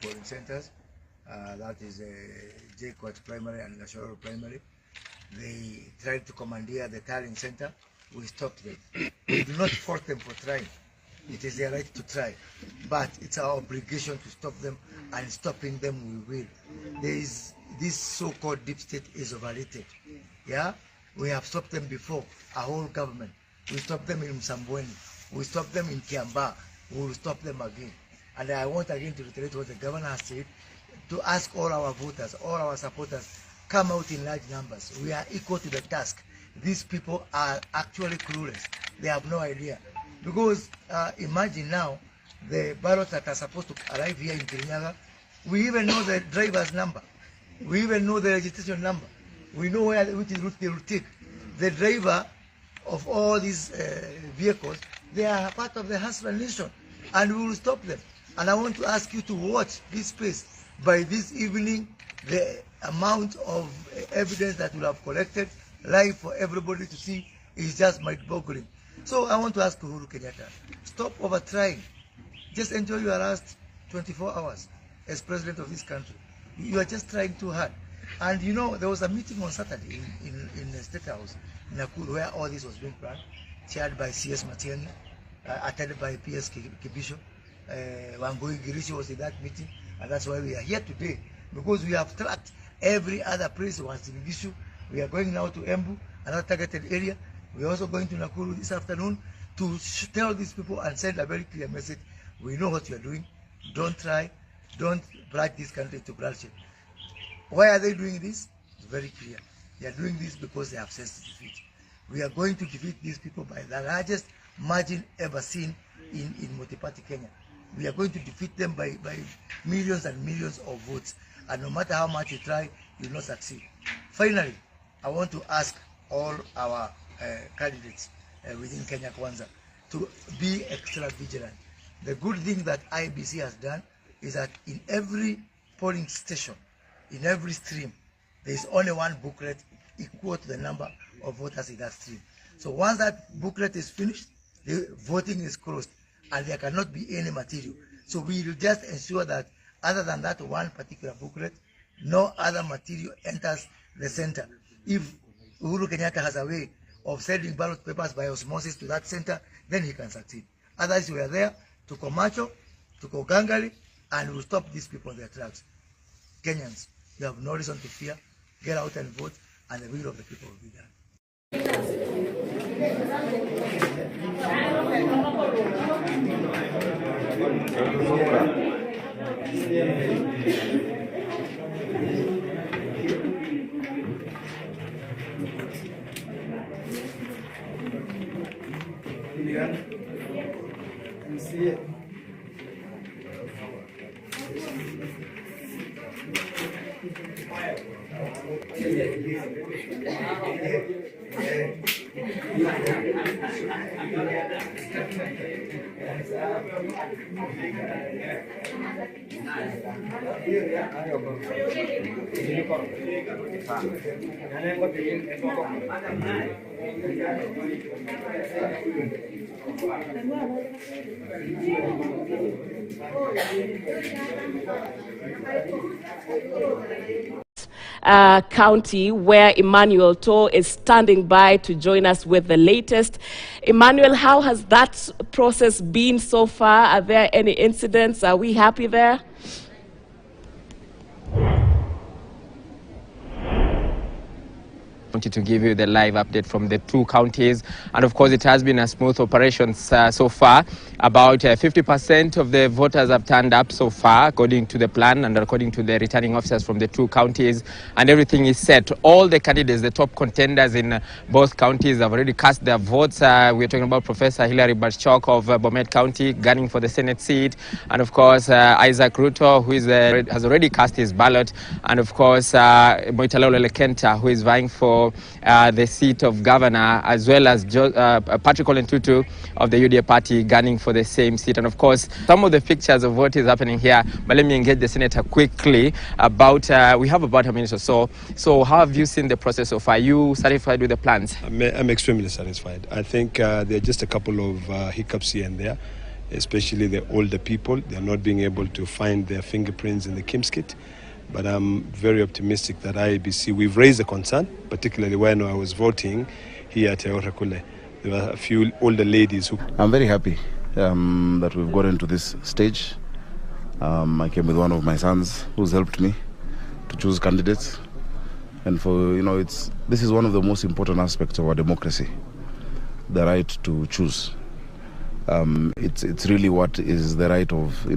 polling centers. That is J Court Primary and National Primary. They tried to commandeer the tallying center. We stopped them. We do not force them for trying. It is their right to try. But it's our obligation to stop them, and stopping them we will. There is this so-called deep state is overrated. Yeah? We have stopped them before, our whole government. We stopped them in Msambweni. We stopped them in Kiambaa. We will stop them again. And I want again to reiterate what the governor has said, to ask all our voters, all our supporters, come out in large numbers. We are equal to the task. These people are actually clueless. They have no idea. Because imagine now, the ballots that are supposed to arrive here in Kirinyaga, we even know the driver's number. We even know the registration number. We know which route they will take. The driver of all these vehicles, they are part of the Hustler Nation, and we will stop them. And I want to ask you to watch this space. By this evening, the amount of evidence that we have collected live for everybody to see is just mind-boggling. So I want to ask Uhuru Kenyatta, stop over-trying. Just enjoy your last 24 hours as president of this country. You are just trying too hard. And you know, there was a meeting on Saturday in the State House in Nakuru where all this was being planned, chaired by CS Matiang'i, attended by PS Kibisho. Wangui Girishi was in that meeting, and that's why we are here today, because we have tracked every other place was in Gishu. We are going now to Embu, another targeted area. We are also going to Nakuru this afternoon to tell these people and send a very clear message. We know what you are doing. Don't try. Don't drag this country to bloodshed. Why are they doing this? It's very clear. They are doing this because they have sensed defeat. We are going to defeat these people by the largest margin ever seen in multi-party Kenya. We are going to defeat them by millions and millions of votes. And no matter how much you try, you will not succeed. Finally, I want to ask all our candidates within Kenya Kwanza to be extra vigilant. The good thing that Iebc has done is that in every polling station, in every stream, there is only one booklet equal to the number of voters in that stream. So once that booklet is finished, the voting is closed, and there cannot be any material. So we will just ensure that other than that one particular booklet, no other material enters the center. If Uhuru Kenyatta has a way of sending ballot papers by osmosis to that center, then he can succeed. Otherwise, we are there to Komacho, to Kogangali, and we will stop these people in their tracks. Kenyans, you have no reason to fear. Get out and vote, and the will of the people will be done. County, where Emmanuel Toh is standing by to join us with the latest. Emmanuel, how has that process been so far? Are there any incidents? Are we happy there? County to give you the live update from the 2 counties. And of course, it has been a smooth operation so far. About 50% of the voters have turned up so far, according to the plan and according to the returning officers from the 2 counties. And everything is set. All the candidates, the top contenders in both counties, have already cast their votes. We're talking about Professor Hilary Barchok of Bomet County, gunning for the Senate seat. And of course, Isaac Ruto, who has already cast his ballot. And of course, Moitalolo Lekenta, who is vying for the seat of governor, as well as Patrick Olentutu of the UDA party, gunning for the same seat. And of course, some of the pictures of what is happening here. But let me engage the senator quickly about, we have about a minute or so. So how have you seen the process so far? Are you satisfied with the plans? I'm extremely satisfied. I think there are just a couple of hiccups here and there, especially the older people. They're not being able to find their fingerprints in the KIMS kit. But I'm very optimistic that IEBC, we've raised a concern, particularly when I was voting here at Orakule. There were a few older ladies who... I'm very happy that we've gotten to this stage. I came with one of my sons who's helped me to choose candidates. And for, this is one of the most important aspects of our democracy, the right to choose. It's really what is the right of,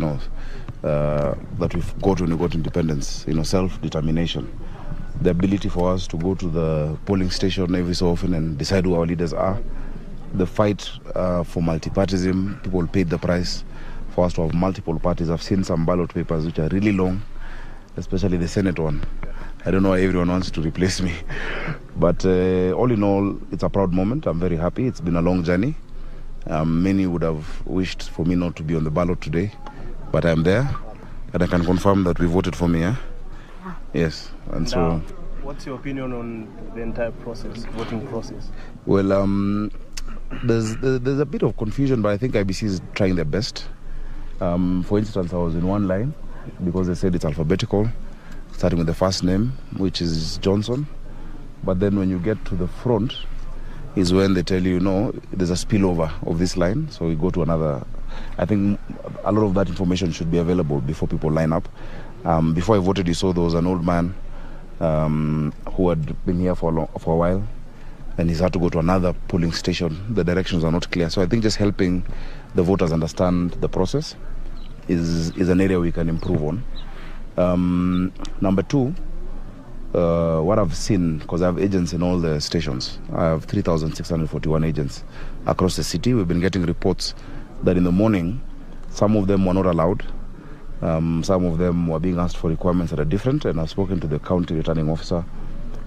that we've got when we got independence, self-determination. The ability for us to go to the polling station every so often and decide who our leaders are. The fight for multipartyism, people paid the price for us to have multiple parties. I've seen some ballot papers which are really long, especially the Senate one. I don't know why everyone wants to replace me. But all in all, it's a proud moment. I'm very happy. It's been a long journey. Many would have wished for me not to be on the ballot today, but I'm there, and I can confirm that we voted for me. Yes, and so... What's your opinion on the entire process, voting process? Well, there's a bit of confusion, but I think IBC is trying their best. For instance, I was in one line because they said it's alphabetical, starting with the first name, which is Johnson. But then when you get to the front is when they tell you, no, there's a spillover of this line, so we go to another. I think a lot of that information should be available before people line up. Before I voted, you saw there was an old man who had been here for a while, and he's had to go to another polling station. The directions are not clear. So I think just helping the voters understand the process is an area we can improve on. Number two, what I've seen, because I have agents in all the stations, I have 3,641 agents across the city. We've been getting reports that in the morning, some of them were not allowed. Some of them were being asked for requirements that are different, and I've spoken to the county returning officer,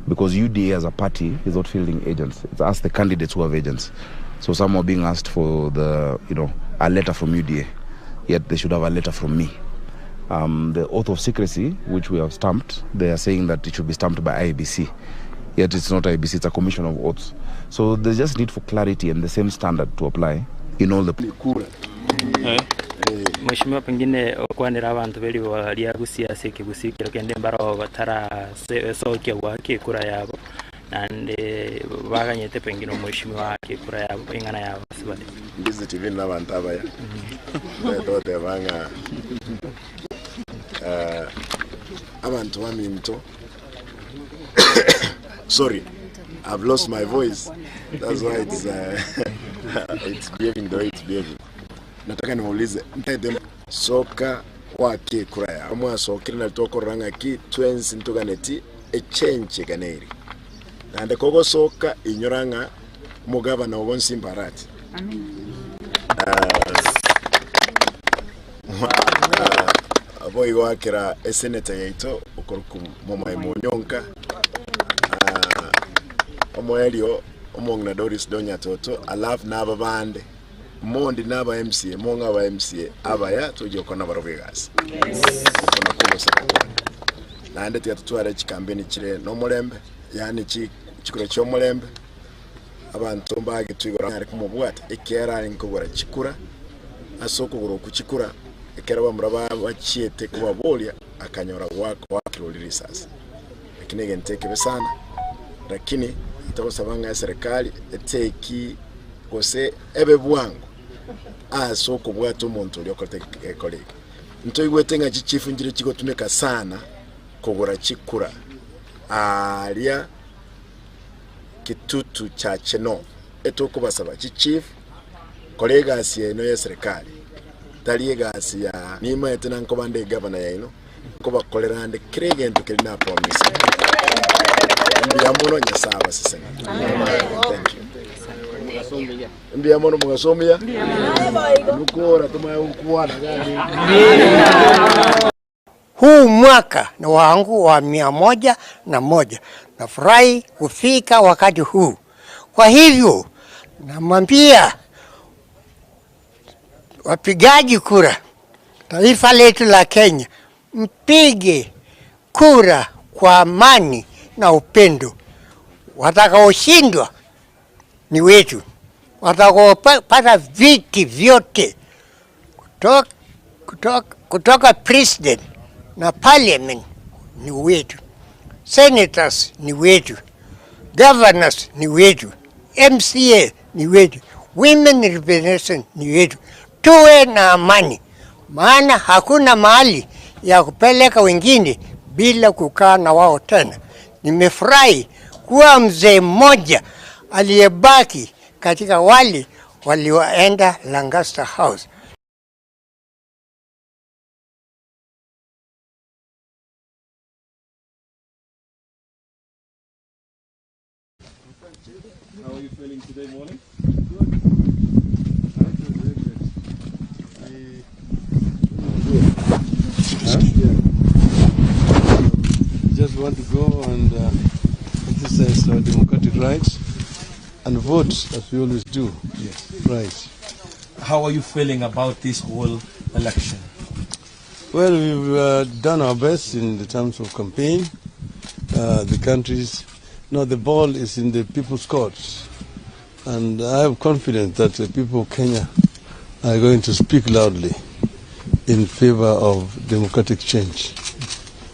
because UDA as a party is not fielding agents. It's us, the candidates, who have agents. So some are being asked for a letter from UDA, yet they should have a letter from me. The oath of secrecy, which we have stamped, they are saying that it should be stamped by IEBC. Yet it's not IEBC, it's a commission of oaths. So there's just need for clarity and the same standard to apply in all the... Mheshimiwa, pengine okwanira abantu beli walia gusiasa kigusikira kende mbaro batara soke wake kura yabo nande baganyete pengine mheshimiwa wake kura yabo ingana yabo sibali ndizi TV n'abantu abaya dote banga abantu baminto. Sorry, I've lost my voice. That's why it's behaving the way it's behaving. Nataka niwaulize ntende soka wake kuraya amwa sokira nalitoko ranga ki twins ntuganeti echenche ganeri nande kogo soka inyoranga mugaba na obonsi imparati. Amen. Aboy wakira eseneta yaito okoruku moma imonyonka omoelio omongna Doris Donya Toto alave naba bande mondi naba MCA monga ba MCA abaya tuje kona barobegas kona kuno sakwa nande tuyatutwara chikambeni chire no mulembe yani chikuro cyo mulembe abantu mbage twigora ari kumubwata ekera inkobora chikura asoko goro kuchikura ekera bamuraba bachiete kubabolia akanyora wako wakiroliri sasa lakini genteke besana lakini itakosabanga ya serikali eteki kose ebe bwangu asoko bwato muntu lyokote kolege ntoyigwetenga chichifu njire chigotumeka sana kogora chikura alia kitutu cha Cheno etokubasaba chief kolegasi eno ya serikali tali egasi ya nima etena nkobande governor ya ino kuba kolerande kiregento kirina promise mbiyamono nyasaba sisene. Thank you. Mbiyamono mugasomia nukora tuma ukuana gani huu mwaka na wangu wa 101. Nafurahi kufika wakati huu. Kwa hivyo namwambia wapigaji kura taifa letu la Kenya, mpige kura kwa amani na upendo. Watakaoshindwa ni wetu, watakaopata viti vyote kutoka president na parliament ni wetu, senators ni wetu, governors ni wetu, MCA ni wetu, women representation ni wetu. Tuwe na amani, maana hakuna mahali ya kupeleka wengine bila kukaa na wao tena. Nimefurahi kuwa mzee mmoja aliyebaki katika wale walioenda Lancaster House. How are you feeling today morning? Just want to go and exercise our democratic rights and vote as we always do. Yes. Right. How are you feeling about this whole election? Well, we've done our best in the terms of campaign. The country's, the ball is in the people's courts. And I have confidence that the people of Kenya are going to speak loudly in favor of democratic change.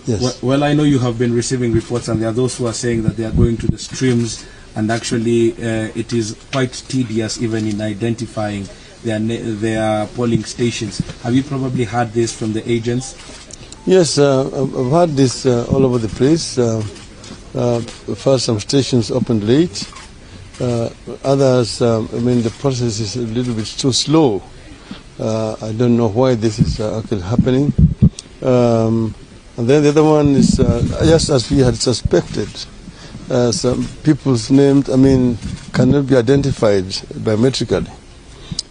Yes. Well, I know you have been receiving reports, and there are those who are saying that they are going to the streams, and actually it is quite tedious even in identifying their polling stations. Have you probably heard this from the agents? Yes, I've heard this all over the place. First, some stations opened late. Others, the process is a little bit too slow. I don't know why this is actually happening. And then the other one is, just as we had suspected, some people's names, cannot be identified biometrically.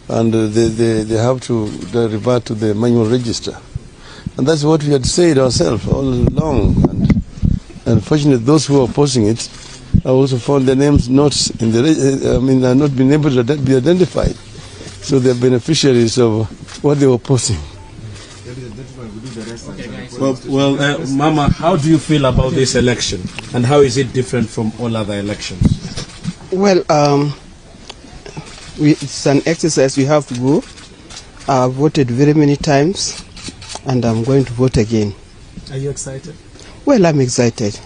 And they have to revert to the manual register. And that's what we had said ourselves all along. And unfortunately, those who are opposing it, I also found their names not in the, are not been able to be identified. So they're beneficiaries of what they were opposing. Well, Mama, how do you feel about this election, and how is it different from all other elections? Well, it's an exercise we have to go. I've voted very many times, and I'm going to vote again. Are you excited? Well, I'm excited.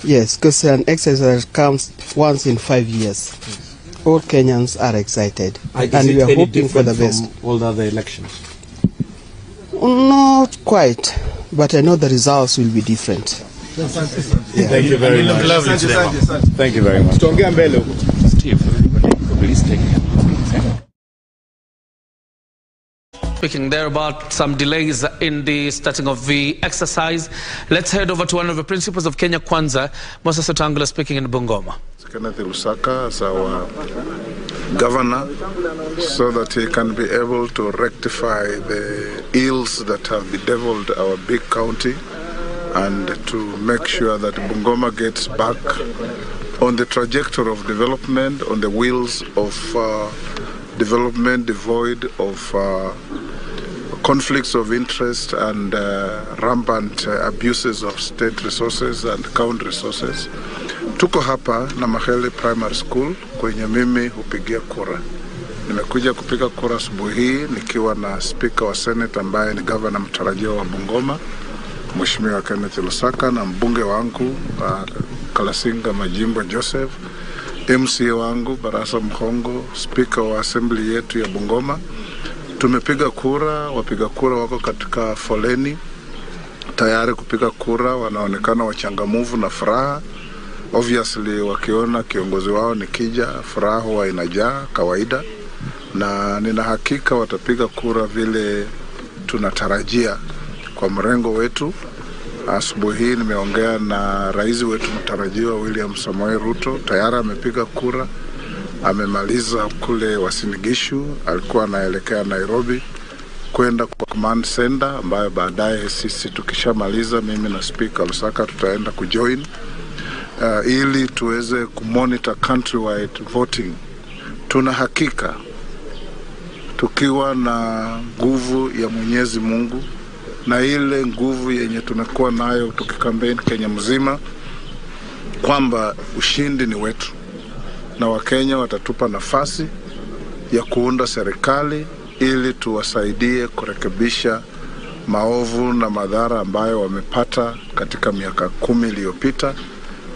Yes, because an exercise comes once in 5 years. Yes. All Kenyans are excited, and we are hoping for the best. From all the other elections? Not quite, but I know the results will be different. Yeah. Thank you very much. Thank you very much. Steve, please take it. Speaking there about some delays in the starting of the exercise, let's head over to one of the principals of Kenya Kwanza, Moses Otangula, speaking in Bungoma. Kenneth Lusaka as our governor, so that he can be able to rectify the ills that have bedeviled our big county, and to make sure that Bungoma gets back on the trajectory of development, on the wheels of development devoid of conflicts of interest and rampant abuses of state resources and county resources. Tuko hapa na Mahele Primary School kwenye mimi hupigia kura. Nimekuja kupiga kura asubuhi hii nikiwa na Speaker wa Senate ambaye ni governor mtarajiwa wa Bungoma, Mheshimiwa Kenneth Lusaka, na mbunge wangu Kalasinga Majimbo Joseph, MCA wangu Barasa Mkhongo, Speaker wa Assembly yetu ya Bungoma. Tumepiga kura, wapiga kura wako katika foleni tayari kupiga kura, wanaonekana wachangamuvu na furaha. Obviously wakiona kiongozi wao nikija, furaha huwa inajaa kawaida, na nina hakika watapiga kura vile tunatarajia kwa mrengo wetu. Asubuhi hii nimeongea na rais wetu mtarajiwa William Samoei Ruto, tayari amepiga kura, amemaliza kule Wasinigishu, alikuwa anaelekea Nairobi kwenda kwa command center, ambayo baadaye sisi tukishamaliza, mimi na Speaker Lusaka tutaenda kujoin ili tuweze kumonitor countrywide voting. Tuna hakika tukiwa na nguvu ya Mwenyezi Mungu na ile nguvu yenye tunakuwa nayo tukikampeni Kenya mzima, kwamba ushindi ni wetu na Wakenya watatupa nafasi ya kuunda serikali ili tuwasaidie kurekebisha maovu na madhara ambayo wamepata katika miaka 10 iliyopita.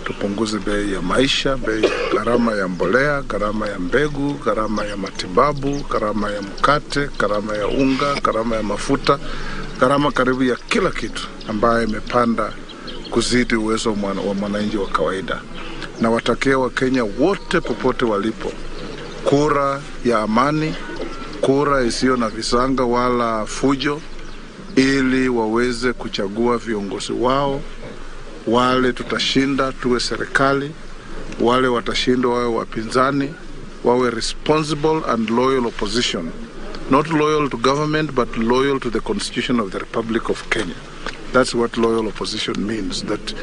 Tupunguze bei ya maisha, gharama ya mbolea, gharama ya mbegu, gharama ya matibabu, gharama ya mkate, gharama ya unga, gharama ya mafuta, gharama karibu ya kila kitu ambayo imepanda kuzidi uwezo wa mwananchi wa kawaida. Na watakia Wakenya wote popote walipo kura ya amani, kura isiyo na visanga wala fujo, ili waweze kuchagua viongozi wao. Wale tutashinda tuwe serikali, wale watashindwa wawe wapinzani, wawe responsible and loyal opposition. Not loyal to government, but loyal to the Constitution of the Republic of Kenya. That's what loyal opposition means, that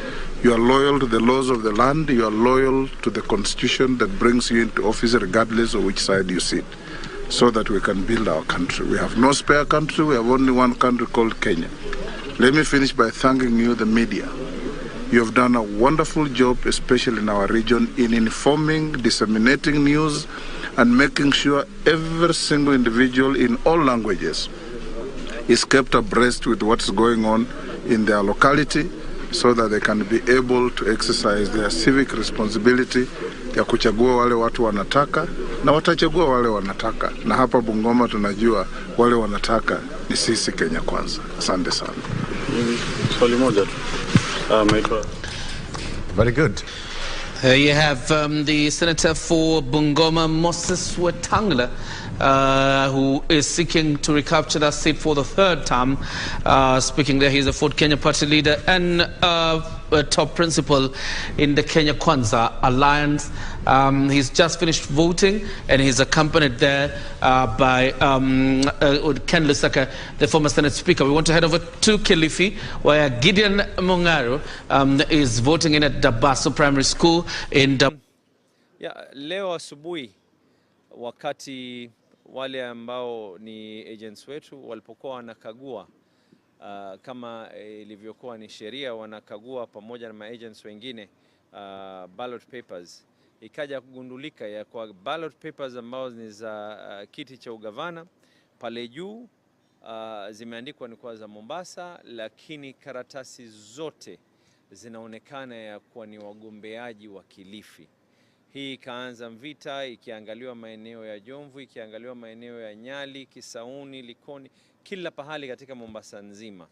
you are loyal to the laws of the land, you are loyal to the Constitution that brings you into office regardless of which side you sit, so that we can build our country. We have no spare country, we have only one country called Kenya. Let me finish by thanking you, the media. You have done a wonderful job, especially in our region, in informing, disseminating news, and making sure every single individual in all languages is kept abreast with what's going on in their locality, so that they can be able to exercise their civic responsibility ya kuchagua wale watu wanataka, na watachagua wale wanataka. Na hapa Bungoma tunajua wale wanataka ni sisi Kenya Kwanza. Asante sana. Swali moja tu. Very good. You have the Senator for Bungoma, Moses Wetangula, who is seeking to recapture that seat for the third term. Speaking there, he's a Ford Kenya party leader and a top principal in the Kenya Kwanza Alliance. He's just finished voting, and he's accompanied there by Ken Lusaka, the former Senate Speaker. We want to head over to Kilifi, where Gideon Mungaro is voting in at Dabaso Primary School in Leo asubuhi wakati wale ambao ni agents wetu walipokuwa wanakagua kama ilivyokuwa ni sheria, wanakagua pamoja na agents wengine ballot papers, ikaja kugundulika ya kwa ballot papers ambao ni za kiti cha ugavana pale juu zimeandikwa ni kwa za Mombasa, lakini karatasi zote zinaonekana ya kuwa ni wagombeaji wa Kilifi. Hii ikaanza vita, ikiangaliwa maeneo ya Jomvu, ikiangaliwa maeneo ya Nyali, Kisauni, Likoni, kila pahali katika Mombasa nzima.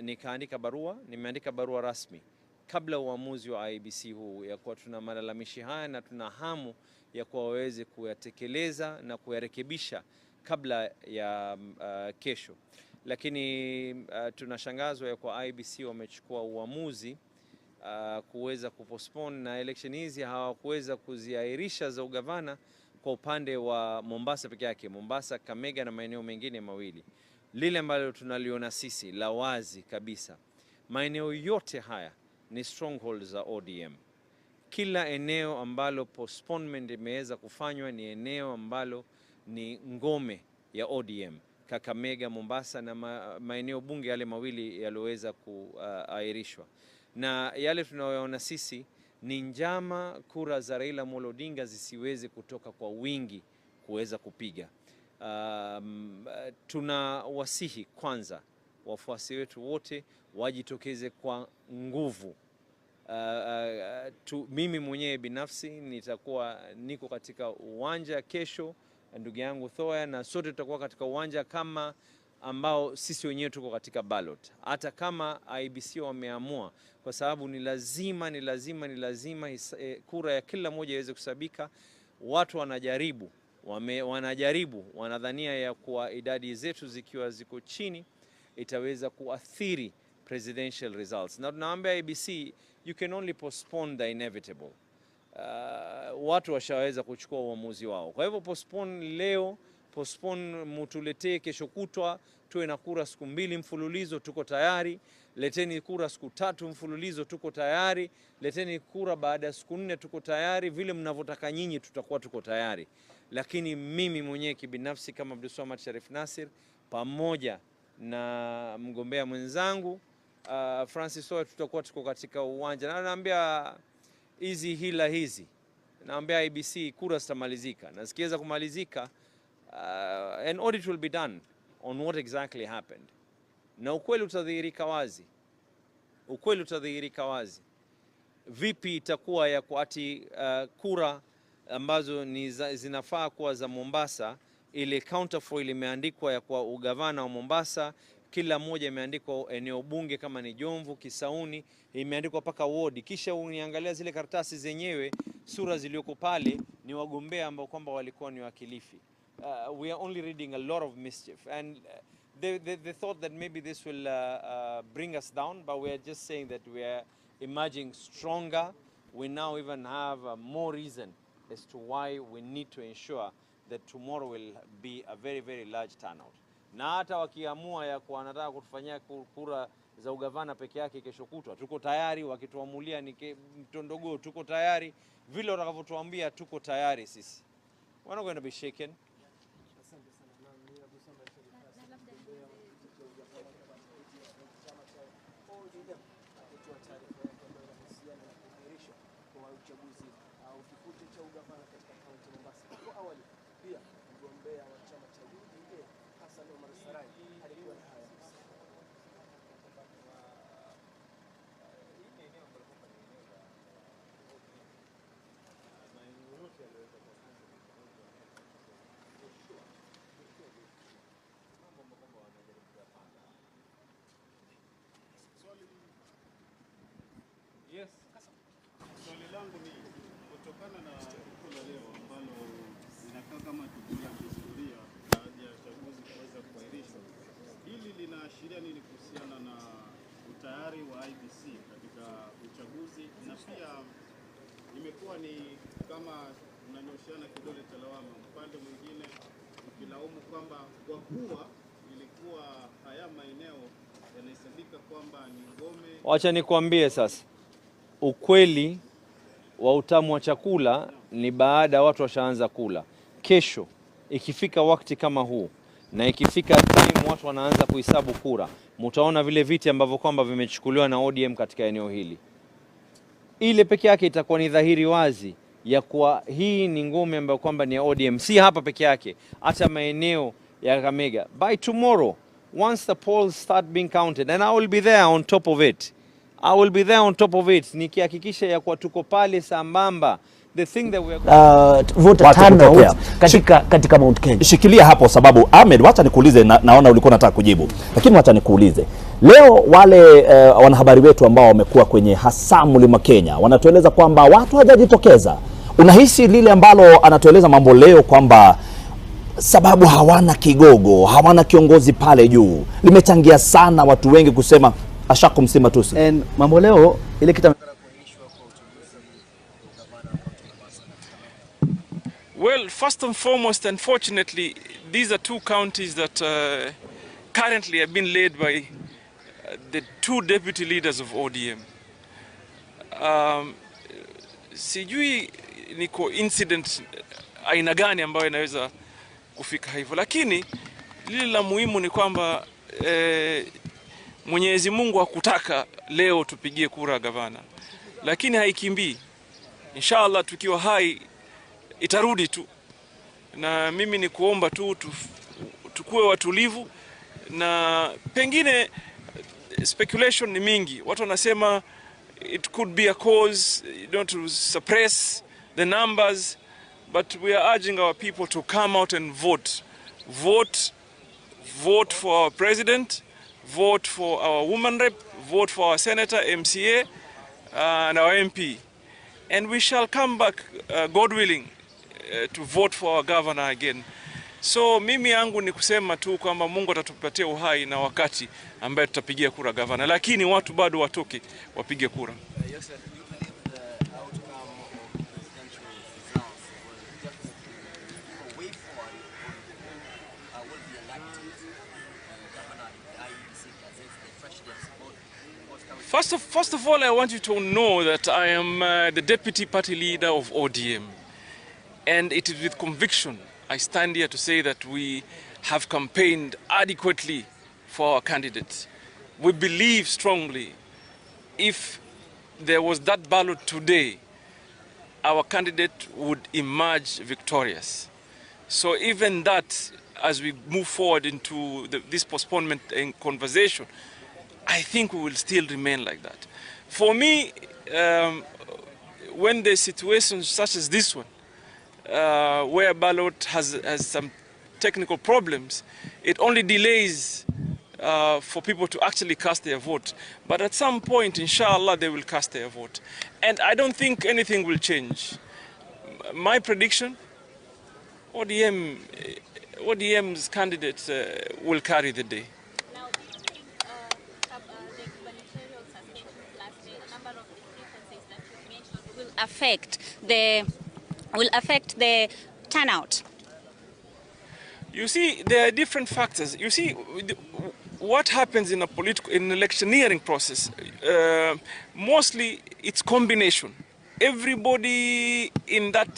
Nikaandika barua, nimeandika barua rasmi kabla uamuzi wa Iebc huu ya kuwa tuna malalamishi haya na tuna hamu ya kuwa waweze kuyatekeleza na kuyarekebisha kabla ya kesho. Lakini tunashangazwa ya kuwa Iebc wamechukua uamuzi kuweza kupostpone na election hizi hawakuweza kuziahirisha za ugavana kwa upande wa Mombasa peke yake, Mombasa, Kamega na maeneo mengine mawili. Lile ambalo tunaliona sisi la wazi kabisa, maeneo yote haya ni strongholds za ODM. Kila eneo ambalo postponement imeweza kufanywa ni eneo ambalo ni ngome ya ODM. Kakamega, Mombasa na maeneo bunge yale mawili yaloweza kuahirishwa. Na yale tunayoona sisi ni njama kura za Raila Amolo Odinga zisiweze kutoka kwa wingi kuweza kupiga. Tunawasihi kwanza wafuasi wetu wote wajitokeze kwa nguvu. Mimi mwenyewe binafsi niko katika uwanja kesho, ndugu yangu Thoya, na sote tutakuwa katika uwanja kama ambao sisi wenyewe tuko katika ballot, hata kama IEBC wameamua, kwa sababu ni lazima kura ya kila moja iweze kusabika. Watu wanadhania ya kuwa idadi zetu zikiwa ziko chini itaweza kuathiri presidential results. Na tunaambia IEBC, you can only postpone the inevitable. Watu washaweza kuchukua uamuzi wao. Kwa hivyo postpone leo, postpone mutuletee kesho kutwa, tuwe na kura siku 2 mfululizo, tuko tayari. Leteni kura siku 3 mfululizo, tuko tayari. Leteni kura baada ya siku 4, tuko tayari. Vile mnavyotaka nyinyi tutakuwa tuko tayari. Lakini mimi mwenyewe kibinafsi kama Abdulswamad Sharif Nassir pamoja na mgombea mwenzangu Francis Owe tutakuwa tuko katika uwanja. Na naambia hizi naambia IEBC kura zitamalizika, na zikiweza kumalizika an audit will be done on what exactly happened, na ukweli utadhihirika wazi. Vipi itakuwa ya kuati kura ambazo zinafaa kuwa za Mombasa, ile counterfoil imeandikwa ya kwa ugavana wa Mombasa, kila moja imeandikwa eneo bunge, kama ni Jomvu, Kisauni, imeandikwa paka ward. Kisha uniangalia zile karatasi zenyewe, sura zilioko pale ni wagombea ambao kwamba walikuwa ni wakilifi. We are only reading a lot of mischief, and they thought that maybe this will bring us down, but we are just saying that we are emerging stronger. We now even have more reason as to why we need to ensure that tomorrow will be a very, very large turnout. Na hata wakiamua ya kuwa wanataka kutufanyia kura za ugavana peke yake kesho kutwa, tuko tayari. Wakituamulia ni mtondogo, tuko tayari. Vile watakavyotuambia tuko tayari sisi. We're not going to be shaken. Yes. Swali langu ni kutokana na tukio la leo ambalo linakaa kama tukio la kihistoria baada ya uchaguzi kuweza kuahirishwa. Hili linaashiria nini kuhusiana na utayari wa IEBC katika uchaguzi, na pia imekuwa ni kama mnanyoshiana kidole cha lawama, upande mwingine ukilaumu kwamba kwa kuwa ilikuwa haya maeneo yanahesabika kwamba ni ngome. Wacha nikwambie sasa, ukweli wa utamu wa chakula ni baada watu washaanza kula. Kesho ikifika wakati kama huu na ikifika time watu wanaanza kuhesabu kura, mtaona vile viti ambavyo kwamba vimechukuliwa na ODM katika eneo hili. Ile peke yake itakuwa ni dhahiri wazi ya kuwa hii ni ngome ambayo kwamba ni ya ODM, si hapa peke yake, hata maeneo ya Kakamega. By tomorrow, once the polls start being counted, and I will be there on top of it. Nikihakikisha ya kuwa tuko pale sambamba. The thing that we are voter turnout katika Mount Kenya. Shikilia hapo, sababu Ahmed, wacha nikuulize, naona ulikuwa unataka kujibu, lakini wacha nikuulize leo, wale wanahabari wetu ambao wamekuwa kwenye hasa Mlima Kenya wanatueleza kwamba watu hawajajitokeza. Unahisi lile ambalo anatueleza mambo leo kwamba sababu hawana kigogo, hawana kiongozi pale juu, limechangia sana watu wengi kusema ashako msima tusi? Mambo leo ile Well, first and foremost, unfortunately, these are two counties that currently have been led by the two deputy leaders of ODM. Sijui ni coincident aina gani ambayo inaweza kufika hivyo, lakini lile la muhimu ni kwamba Mwenyezi Mungu hakutaka leo tupigie kura gavana, lakini haikimbii. Inshallah tukiwa hai itarudi tu, na mimi ni kuomba tu tukue watulivu, na pengine speculation ni mingi. Watu wanasema it could be a cause, to suppress the numbers, but we are urging our people to come out and vote vote for our president, vote for our woman rep, vote for our senator, MCA, and our MP. And we shall come back, God willing, to vote for our governor again. So mimi yangu ni kusema tu kwamba Mungu atatupatia uhai na wakati ambaye tutapigia kura governor, lakini watu bado watoke wapige kura. First of all, I want you to know that I am the deputy party leader of ODM. And it is with conviction I stand here to say that we have campaigned adequately for our candidates. We believe strongly if there was that ballot today, our candidate would emerge victorious. So even that, as we move forward into this postponement and conversation, I think we will still remain like that. For me, when there's situations such as this one, where ballot has some technical problems, it only delays for people to actually cast their vote. But at some point, inshallah, they will cast their vote. And I don't think anything will change. My prediction, ODM's candidates will carry the day. Will affect the turnout? You see, there are different factors. You see, what happens in in electioneering process, mostly it's combination. Everybody in that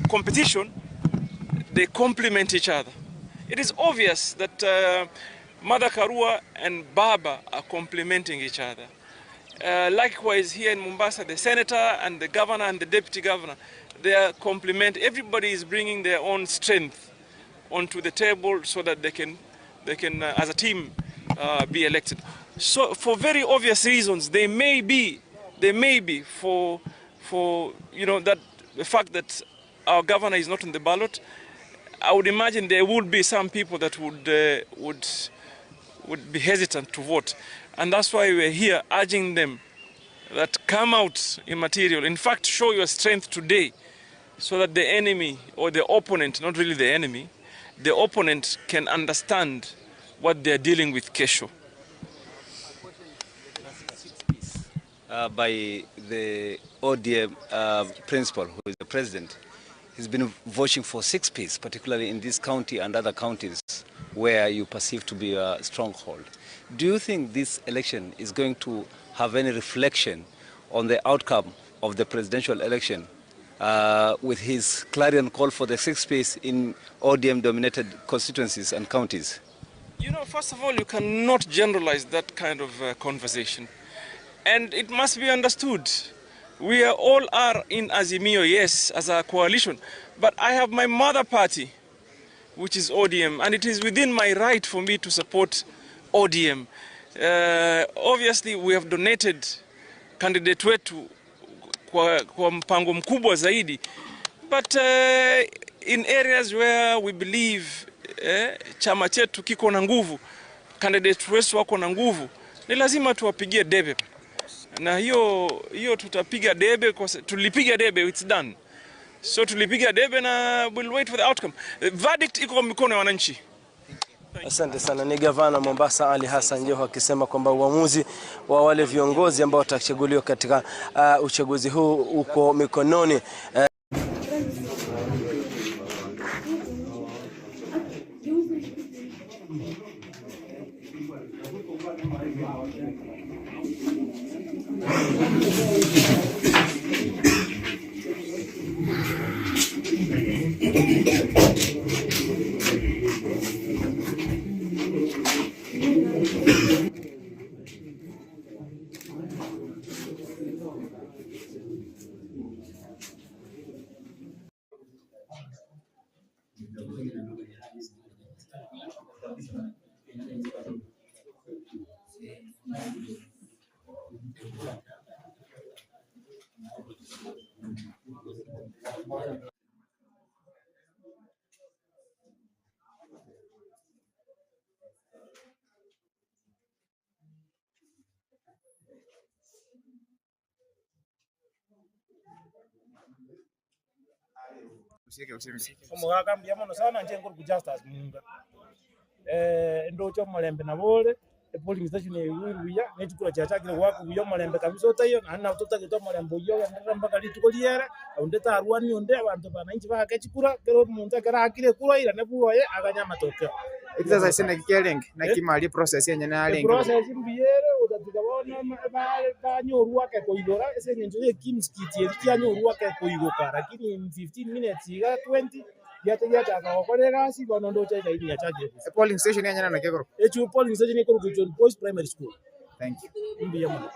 competition, they complement each other. It is obvious that Mother Karua and Baba are complementing each other. Likewise, here in Mombasa, the senator and the governor and the deputy governor, they are complement. Everybody is bringing their own strength onto the table so that they can as a team, be elected. So, for very obvious reasons, they may be for that the fact that our governor is not on the ballot. I would imagine there would be some people that would be hesitant to vote. And that's why we're here urging them that come out in material. In fact, show your strength today so that the enemy or the opponent, not really the enemy, the opponent can understand what they're dealing with kesho. By the ODM principal, who is the president, he's been voting for 6 peace, particularly in this county and other counties where you perceive to be a stronghold. Do you think this election is going to have any reflection on the outcome of the presidential election with his clarion call for the 6th peace in ODM-dominated constituencies and counties? You know, first of all, you cannot generalize that kind of conversation. And it must be understood. We all are in Azimio, yes, as a coalition. But I have my mother party, which is ODM, and it is within my right for me to support ODM. Obviously, we have donated candidate wetu kwa mpango mkubwa zaidi. But in areas where we believe chama chetu kiko na nguvu, candidate wetu wako na nguvu, ni lazima tuwapigie debe. Na hiyo tutapiga debe, tulipiga debe, it's done. So tulipiga debe na we'll wait for the outcome. The verdict iko kwa mikono ya wananchi. Asante sana. Ni gavana Mombasa Ali Hassan Joho akisema kwamba uamuzi wa wale viongozi ambao watachaguliwa katika uchaguzi huu uko mikononi Omugambia mono sana nje nguru justice munga ndo cho malembe na bole polling station yuruya netukura cyacakire wako uyo malembe kabisa otayo na tutagito malembe uyo ndara mpaka litukoliera undeta arwani onde abantu bananchi bakachikura kero munza karakire kura ira nebuoye aganya matokeo Sasa sina kikeleng na kimali process yenye na leng process mbiyere udatikabona banyorwa ke koigora ese ngenjo ye kimskiti yanyorwa ke koigoka lakini in 15 minutes iga 20 yata akakorera si bono ndo cha zaidi ya chaje polling station yenye na kegoro echu polling station iko Kuchon Boys Primary School. Thank you. Mbiyama.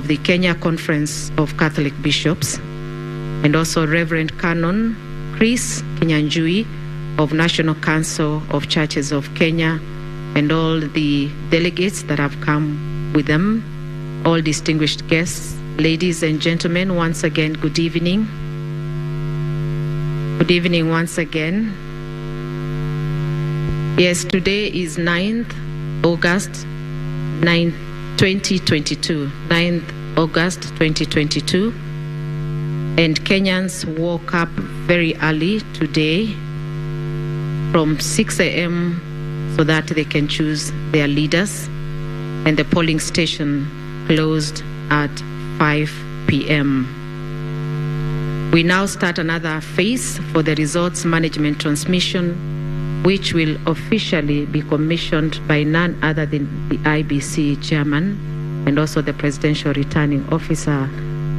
of the Kenya Conference of Catholic Bishops, and also Reverend Canon Chris Kinyanjui of National Council of Churches of Kenya, and all the delegates that have come with them, all distinguished guests, ladies and gentlemen, once again, good evening. Good evening once again. Yes, today is 9th August 2022. 9th August 2022. And Kenyans woke up very early today from 6 a.m. so that they can choose their leaders. And the polling station closed at 5 p.m. We now start another phase for the results management transmission, which will officially be commissioned by none other than the IEBC chairman and also the presidential returning officer,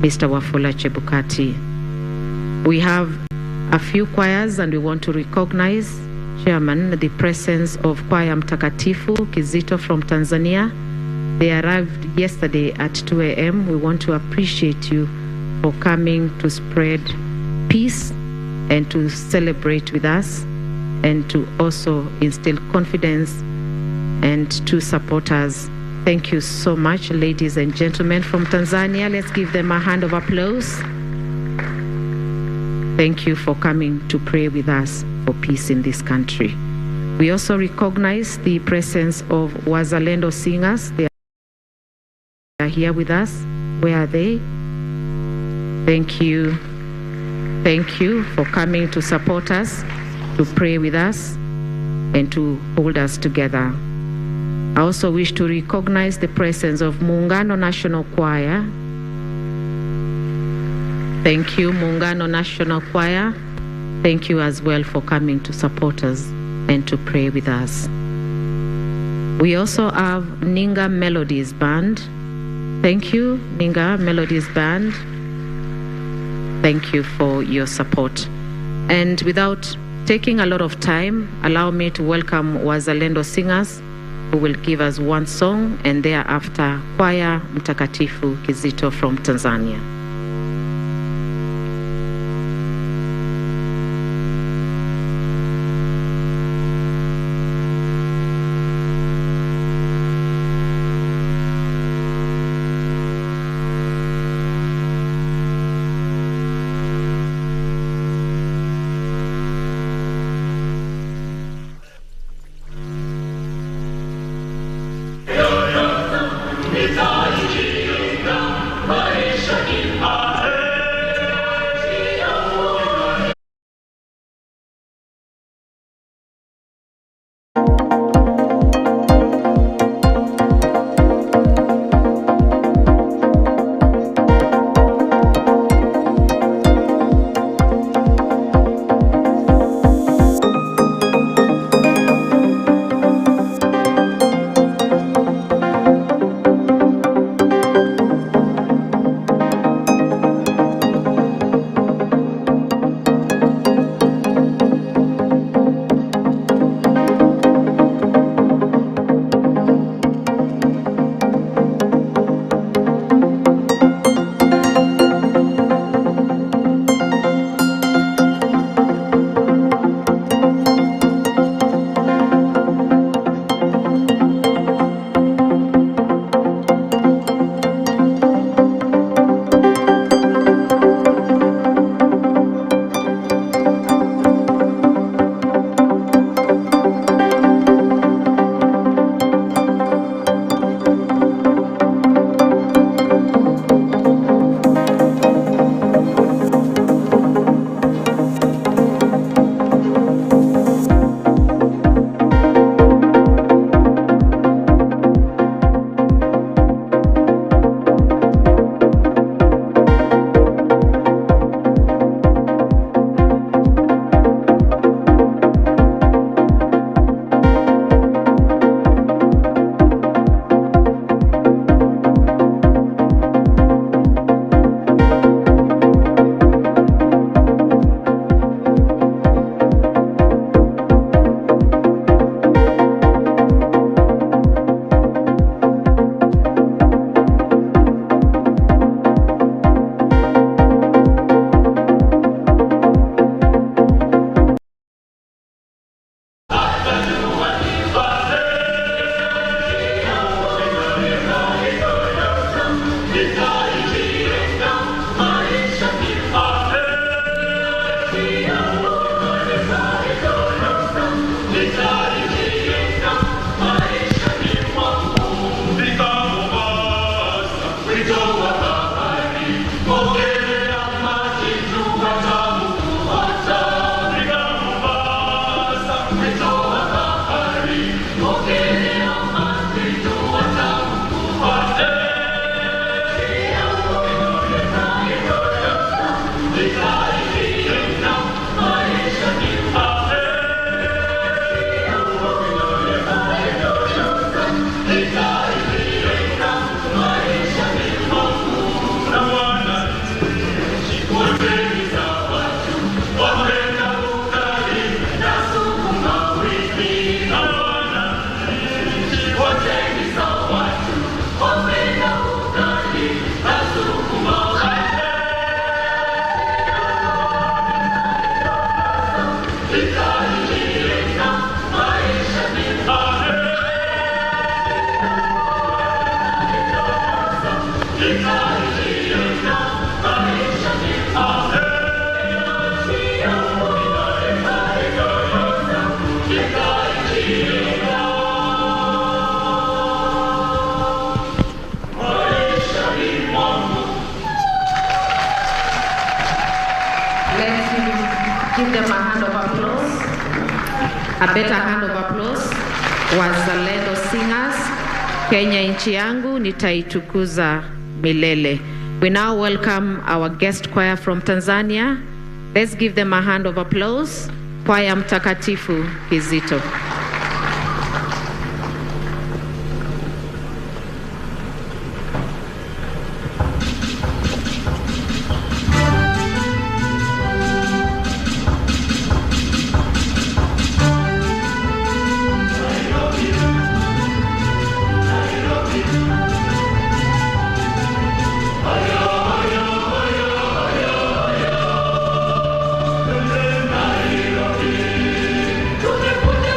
Mr. Wafula Chebukati. We have a few choirs and we want to recognize, Chairman, the presence of Choir Mtakatifu Kizito from Tanzania. They arrived yesterday at 2 a.m. We want to appreciate you for coming to spread peace and to celebrate with us and to also instill confidence and to support us. Thank you so much, ladies and gentlemen from Tanzania. Let's give them a hand of applause. Thank you for coming to pray with us for peace in this country. We also recognize the presence of Wazalendo singers. They are here with us. Where are they? Thank you. Thank you for coming to support us, to pray with us, and to hold us together. I also wish to recognize the presence of Muungano National Choir. Thank you, Muungano National Choir. Thank you as well for coming to support us and to pray with us. We also have Ninga Melodies Band. Thank you, Ninga Melodies Band. Thank you for your support. And without taking a lot of time, allow me to welcome Wazalendo singers who will give us one song, and thereafter Choir Mtakatifu Kizito from Tanzania. NDIZI, maisha ni give them a hand of applause. A better hand of applause. Wazalendo Singers, Kenya nchi yangu nitaitukuza milele. We now welcome our guest choir from Tanzania. Let's give them a hand of applause. Kwaya Mtakatifu Kizito. Tumekuja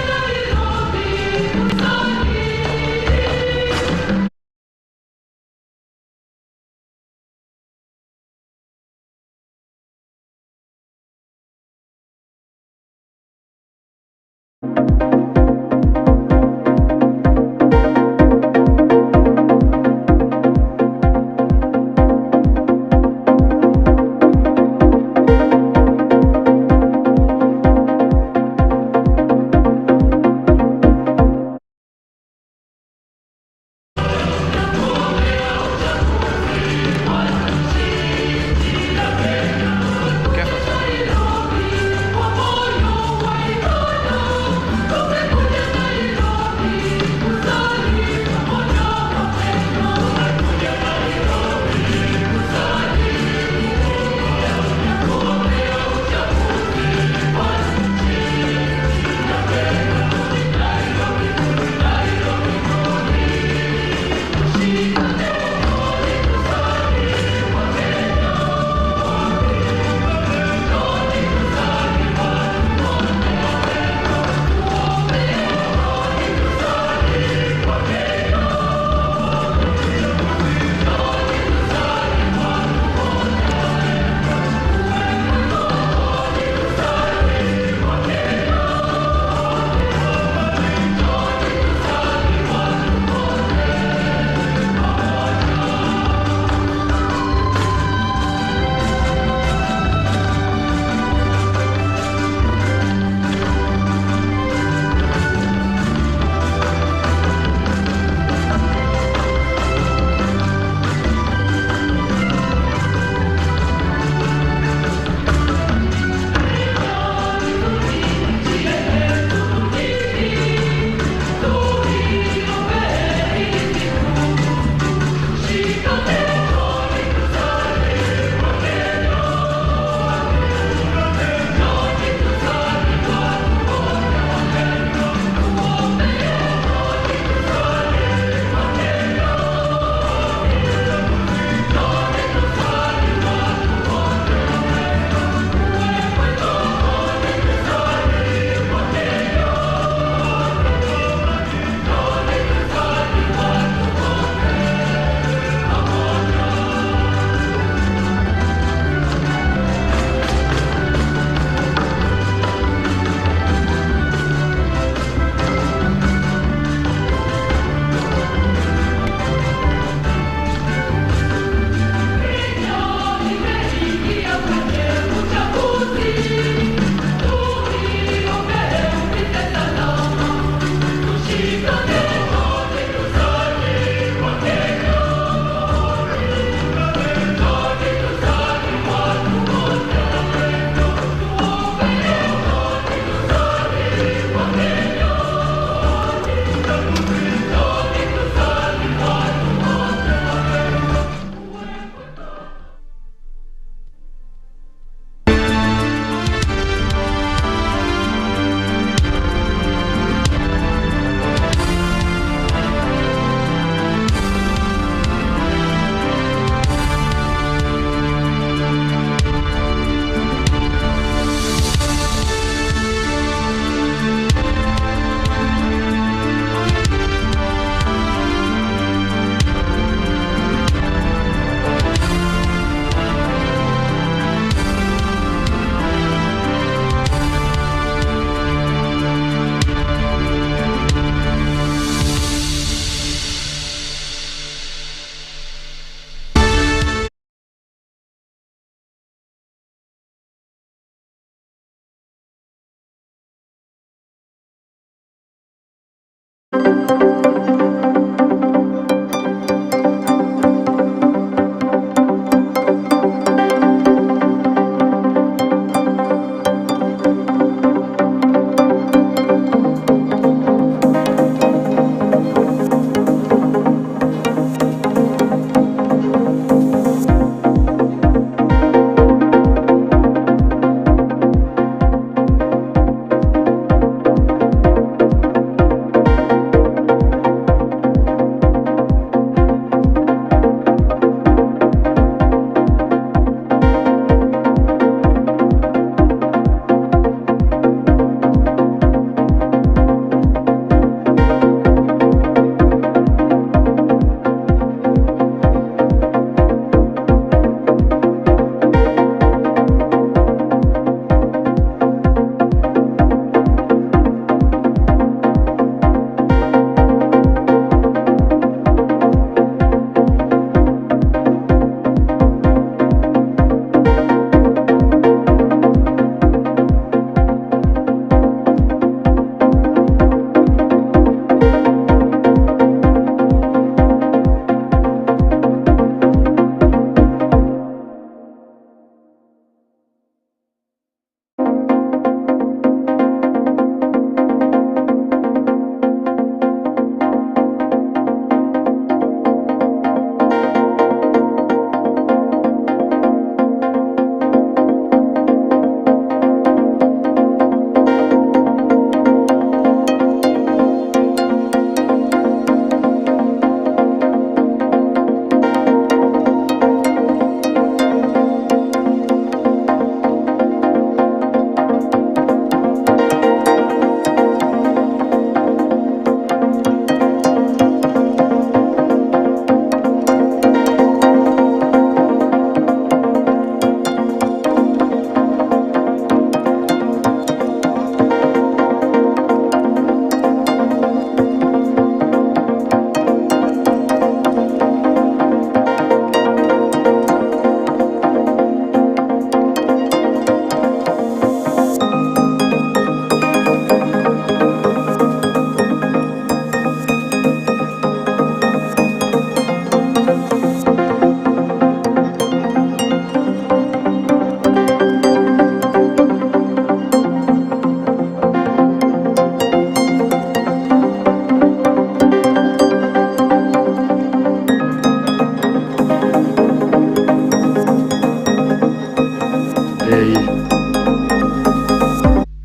Day,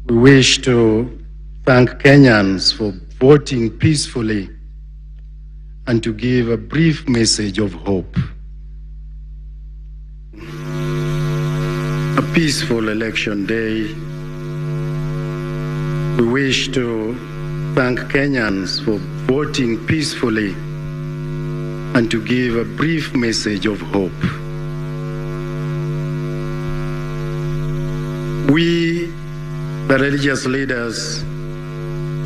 we wish to thank Kenyans for voting peacefully and to give a brief message of hope. A peaceful election day. We wish to thank Kenyans for voting peacefully and to give a brief message of hope. We, the religious leaders,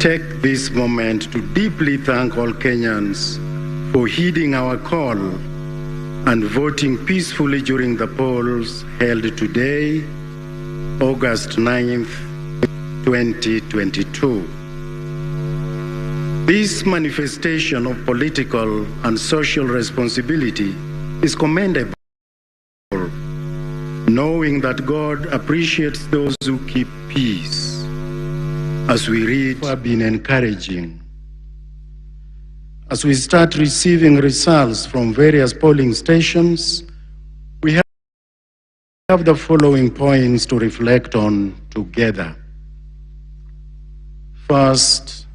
take this moment to deeply thank all Kenyans for heeding our call and voting peacefully during the polls held today, August 9th, 2022. This manifestation of political and social responsibility is commendable, knowing that God appreciates those who keep peace. As we read, have been encouraging. As we start receiving results from various polling stations, we have the following points to reflect on together. First,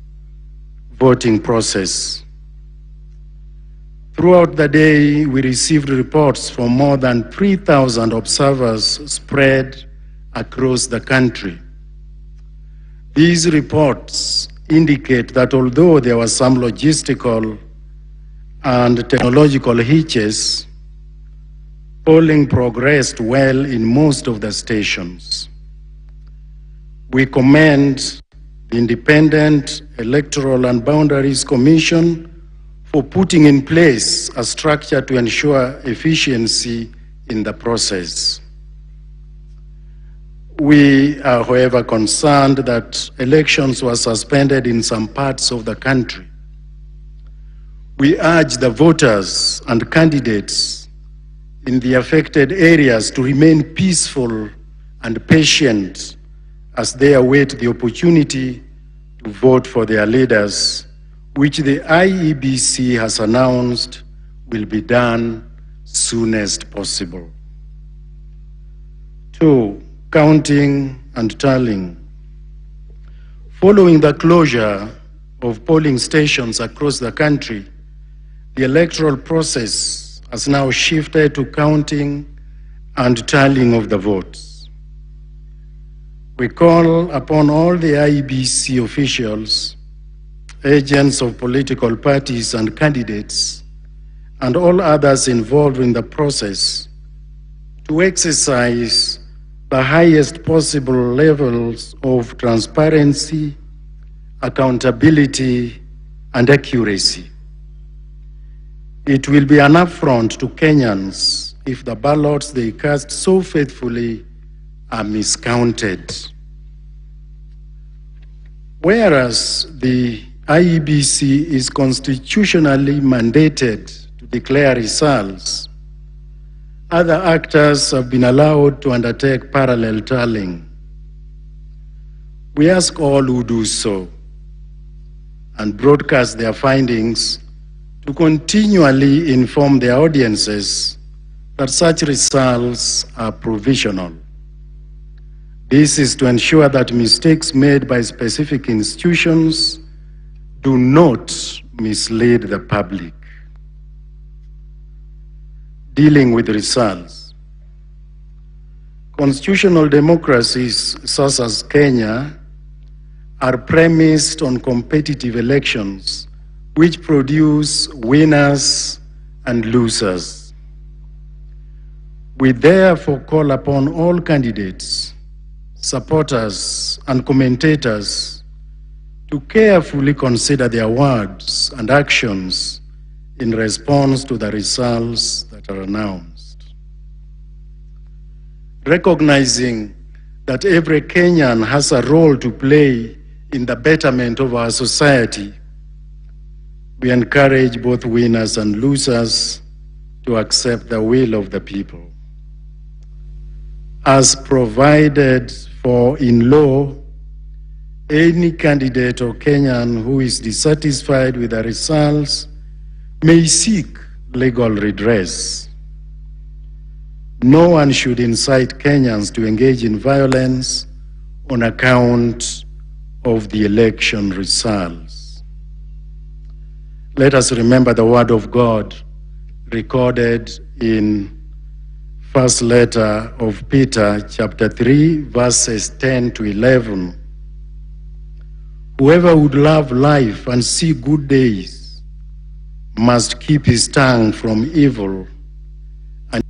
voting process. Throughout the day, we received reports from more than 3,000 observers spread across the country. These reports indicate that although there were some logistical and technological hitches, polling progressed well in most of the stations. We commend the Independent Electoral and Boundaries Commission for putting in place a structure to ensure efficiency in the process. We are, however, concerned that elections were suspended in some parts of the country. We urge the voters and candidates in the affected areas to remain peaceful and patient as they await the opportunity to vote for their leaders, which the Iebc has announced will be done soonest possible. 2. Counting and tallying. Following the closure of polling stations across the country, the electoral process has now shifted to counting and tallying of the votes. We call upon all the Iebc officials, agents of political parties and candidates, and all others involved in the process to exercise the highest possible levels of transparency, accountability, and accuracy. It will be an affront to Kenyans if the ballots they cast so faithfully are miscounted. Whereas the Iebc is constitutionally mandated to declare results, other actors have been allowed to undertake parallel tallying. We ask all who do so and broadcast their findings to continually inform their audiences that such results are provisional. This is to ensure that mistakes made by specific institutions do not mislead the public. Dealing with results. Constitutional democracies such as Kenya are premised on competitive elections which produce winners and losers. We therefore call upon all candidates, supporters, and commentators to carefully consider their words and actions in response to the results that are announced. Recognizing that every Kenyan has a role to play in the betterment of our society, we encourage both winners and losers to accept the will of the people. As provided for in law, any candidate or Kenyan who is dissatisfied with the results may seek legal redress. no one should incite Kenyans to engage in violence on account of the election results. Let us remember the word of God recorded in first letter of Peter, chapter 3, verses 10 to 11. Whoever would love life and see good days must keep his tongue from evil, and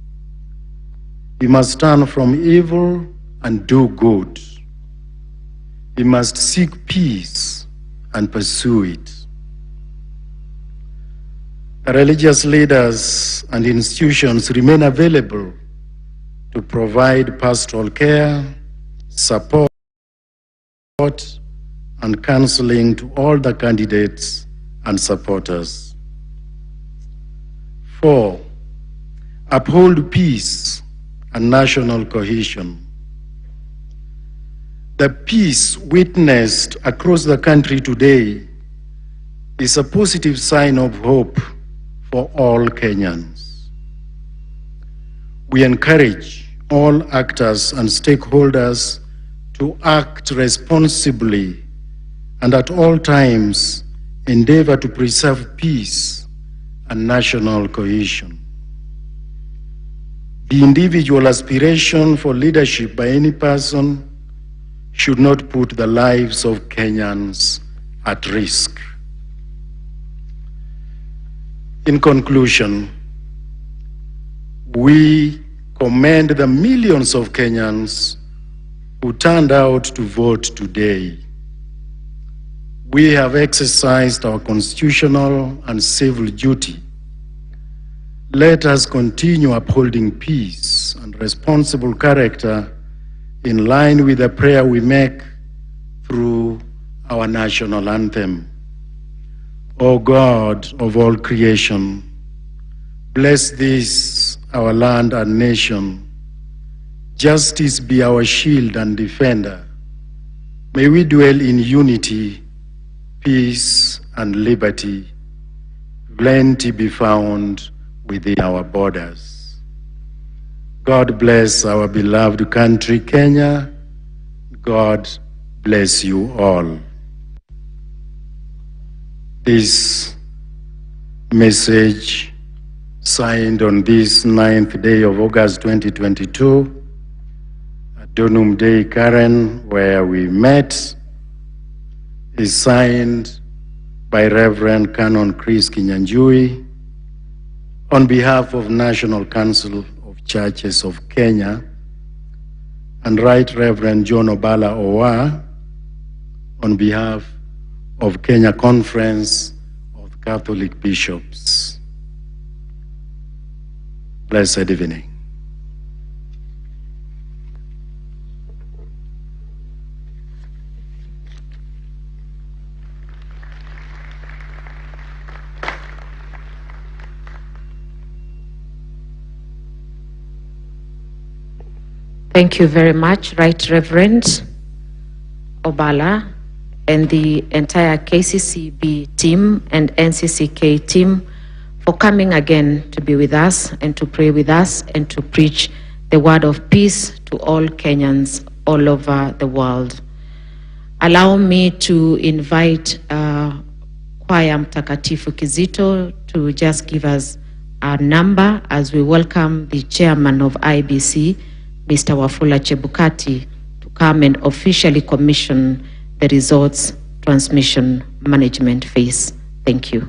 he must turn from evil and do good. He must seek peace and pursue it. The religious leaders and institutions remain available to provide pastoral care, support, and counseling to all the candidates and supporters. 4, uphold peace and national cohesion. The peace witnessed across the country today is a positive sign of hope for all Kenyans. We encourage all actors and stakeholders to act responsibly and at all times endeavor to preserve peace and national cohesion. The individual aspiration for leadership by any person should not put the lives of Kenyans at risk. In conclusion, we commend the millions of Kenyans who turned out to vote today. We have exercised our constitutional and civil duty. Let us continue upholding peace and responsible character in line with the prayer we make through our national anthem. O God of all creation, bless this, our land and nation. Justice be our shield and defender. May we dwell in unity, peace, and liberty. Plenty be found within our borders. God bless our beloved country, Kenya. God bless you all. This message, signed on this 9th day of August 2022, at Donum Dei Karen, where we met, is signed by Reverend Canon Chris Kinyanjui on behalf of National Council of Churches of Kenya, and Right Reverend John Obala Owa on behalf of Kenya Conference of Catholic Bishops. Blessed evening. Thank you very much, Right Reverend Obala, and the entire KCCB team and NCCK team for coming again to be with us and to pray with us and to preach the word of peace to all Kenyans all over the world. Allow me to invite Choir Mtakatifu Kizito to just give us our number as we welcome the chairman of IEBC, Mr. Wafula Chebukati, to come and officially commission the results transmission management phase. Thank you.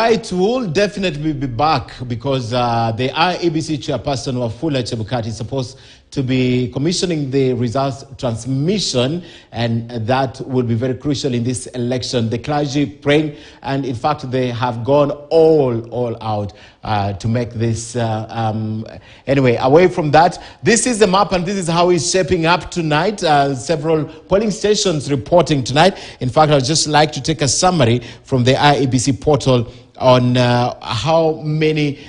It will definitely be back because the IEBC chairperson Wafula Chebukati is supposed to be commissioning the results transmission, and that will be very crucial in this election. The clergy praying, and in fact they have gone all out to make this. Anyway, away from that, this is the map and this is how it's shaping up tonight. Several polling stations reporting tonight. In fact, I'd just like to take a summary from the IEBC portal on how many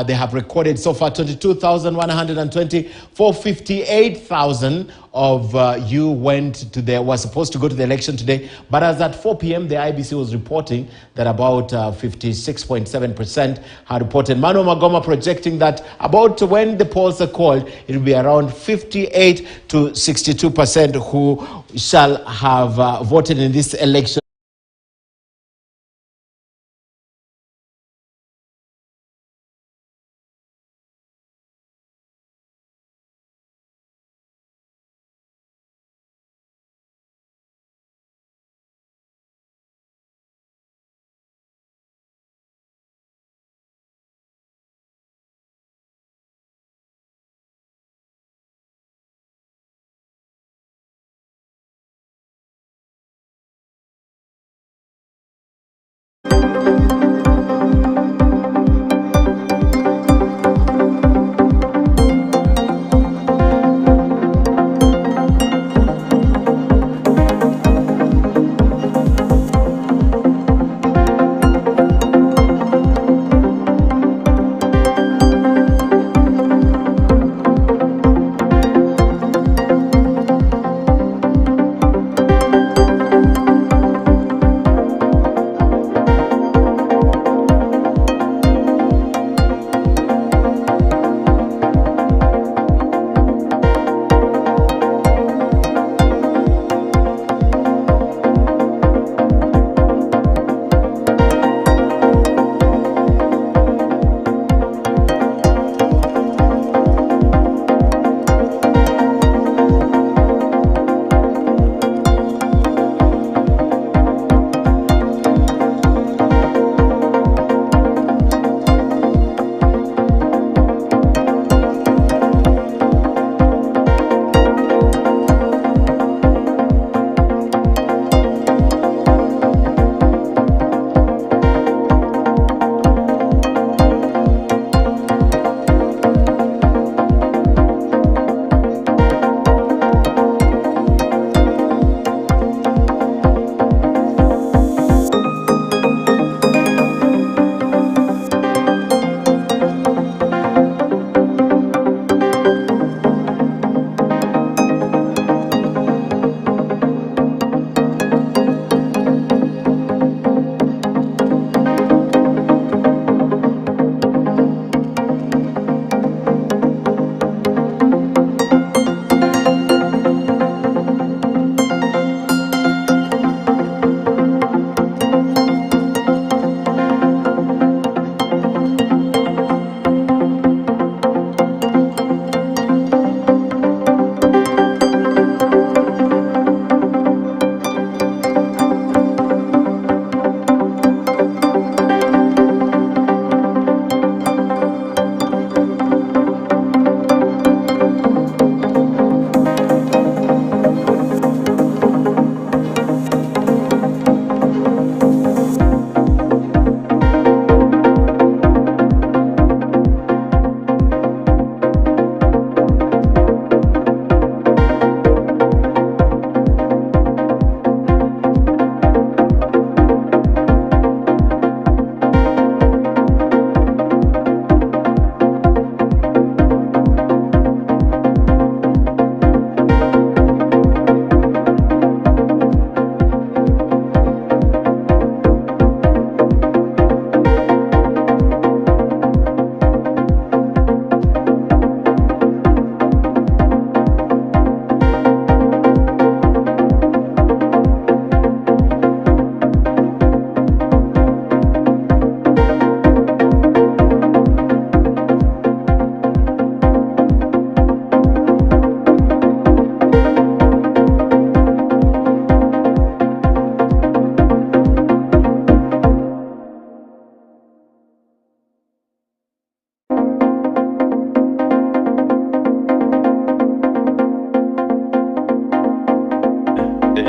they have recorded so far. 22,120, 458,000 of you were supposed to go to the election today. But as at 4 p.m., the IBC was reporting that about 56.7% had reported. Manu Magoma projecting that about when the polls are called, it will be around 58 to 62% who shall have voted in this election.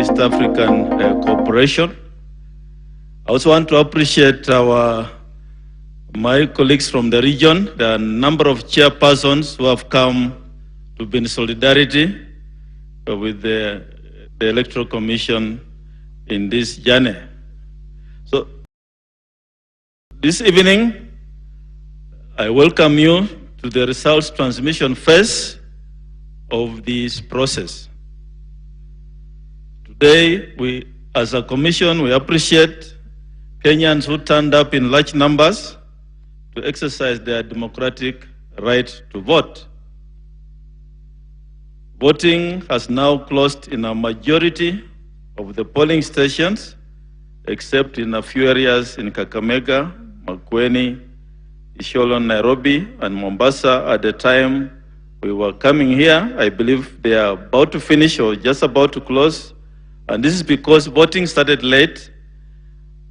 East African cooperation. I also want to appreciate my colleagues from the region, the number of chairpersons who have come to be in solidarity with the Electoral Commission in this journey. So this evening, I welcome you to the results transmission phase of this process. Today, we, as a commission, we appreciate Kenyans who turned up in large numbers to exercise their democratic right to vote. Voting has now closed in a majority of the polling stations, except in a few areas in Kakamega, Makueni, Isiolo, Nairobi, and Mombasa. At the time we were coming here, I believe they are about to finish or just about to close. And this is because voting started late,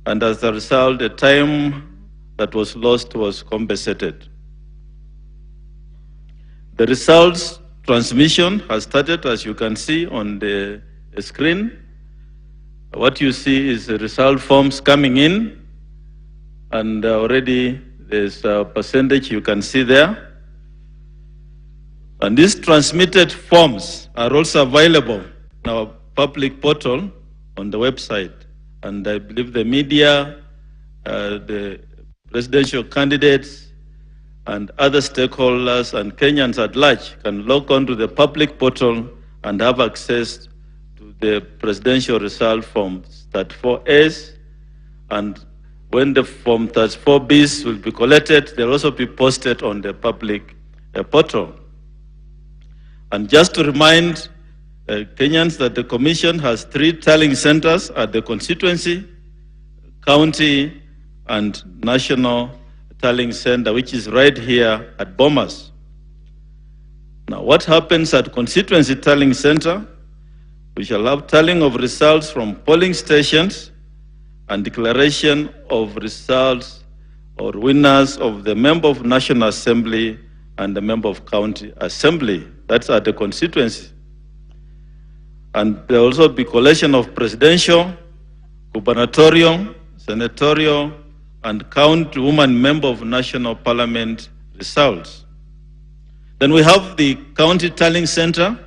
and as a result, the time that was lost was compensated. The results transmission has started, as you can see on the screen. What you see is the result forms coming in, and already there's a percentage you can see there. And these transmitted forms are also available in our public portal on the website. And I believe the media, the presidential candidates, and other stakeholders and Kenyans at large can log on to the public portal and have access to the presidential result form 34As. And when the form 34Bs will be collected, they'll also be posted on the public portal. And just to remind Kenyans that the Commission has 3 tallying centers at the constituency, county, and national tallying center, which is right here at Bomas. Now, what happens at constituency tallying center? We shall have tallying of results from polling stations and declaration of results or winners of the member of National Assembly and the member of County Assembly. That's at the constituency. And there will also be collation of presidential, gubernatorial, senatorial, and countrywoman member of National Parliament results. Then we have the county tallying center,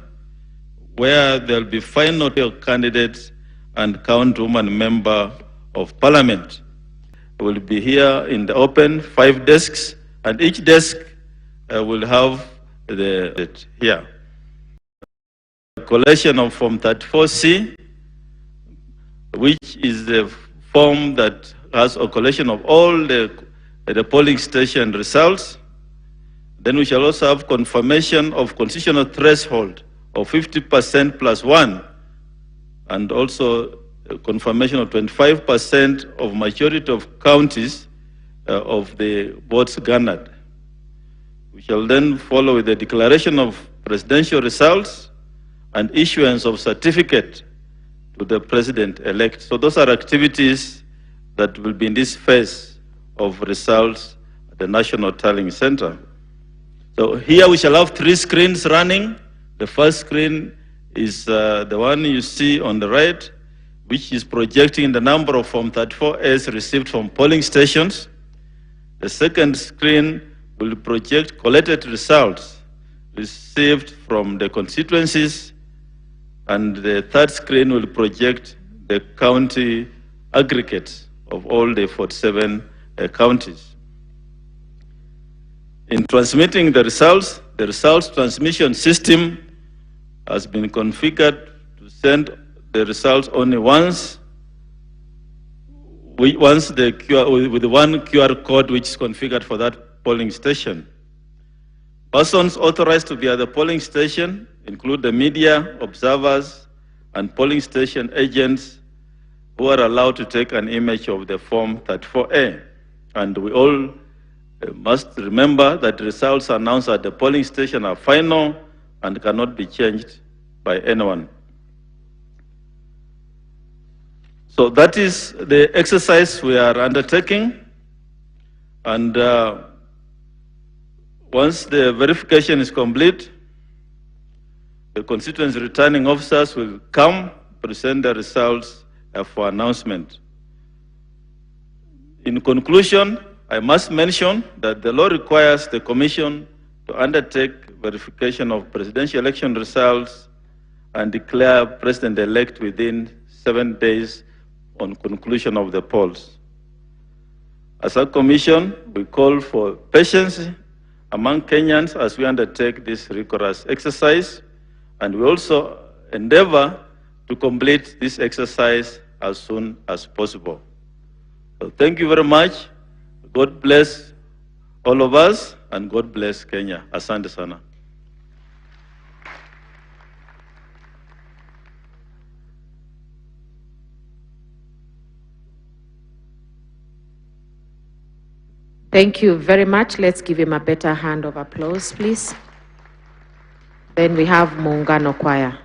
where there'll be final candidates and countrywoman member of Parliament. Will be here in the open, 5 desks, and each desk will have here. Collation of Form 34C, which is the form that has a collation of all the polling station results. Then we shall also have confirmation of constitutional threshold of 50% plus 1, and also confirmation of 25% of majority of counties of the votes garnered. We shall then follow with the declaration of presidential results and issuance of certificate to the president-elect. So those are activities that will be in this phase of results at the National Tallying Center. So here we shall have 3 screens running. The first screen is the one you see on the right, which is projecting the number of Form 34As received from polling stations. The second screen will project collected results received from the constituencies, and the third screen will project the county aggregates of all the 47 counties. In transmitting the results transmission system has been configured to send the results only once with one QR code which is configured for that polling station. Persons authorized to be at the polling station include the media, observers, and polling station agents who are allowed to take an image of the Form 34A. And we all must remember that results announced at the polling station are final and cannot be changed by anyone. So that is the exercise we are undertaking. And once the verification is complete, the constituency returning officers will come present the results for announcement. In conclusion, I must mention that the law requires the Commission to undertake verification of presidential election results and declare President-elect within 7 days on conclusion of the polls. As a Commission, we call for patience among Kenyans as we undertake this rigorous exercise, and we also endeavor to complete this exercise as soon as possible. So thank you very much. God bless all of us, and God bless Kenya. Asante sana. Thank you very much. Let's give him a better hand of applause, please. Then we have Muungano Choir.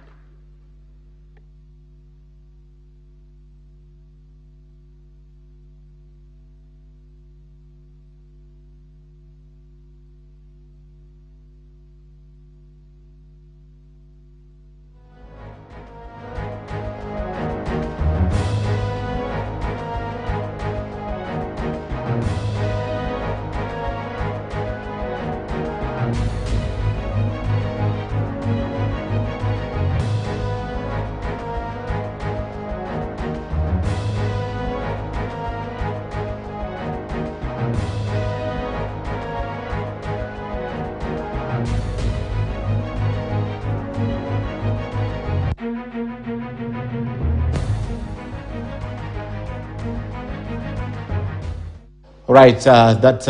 Right, that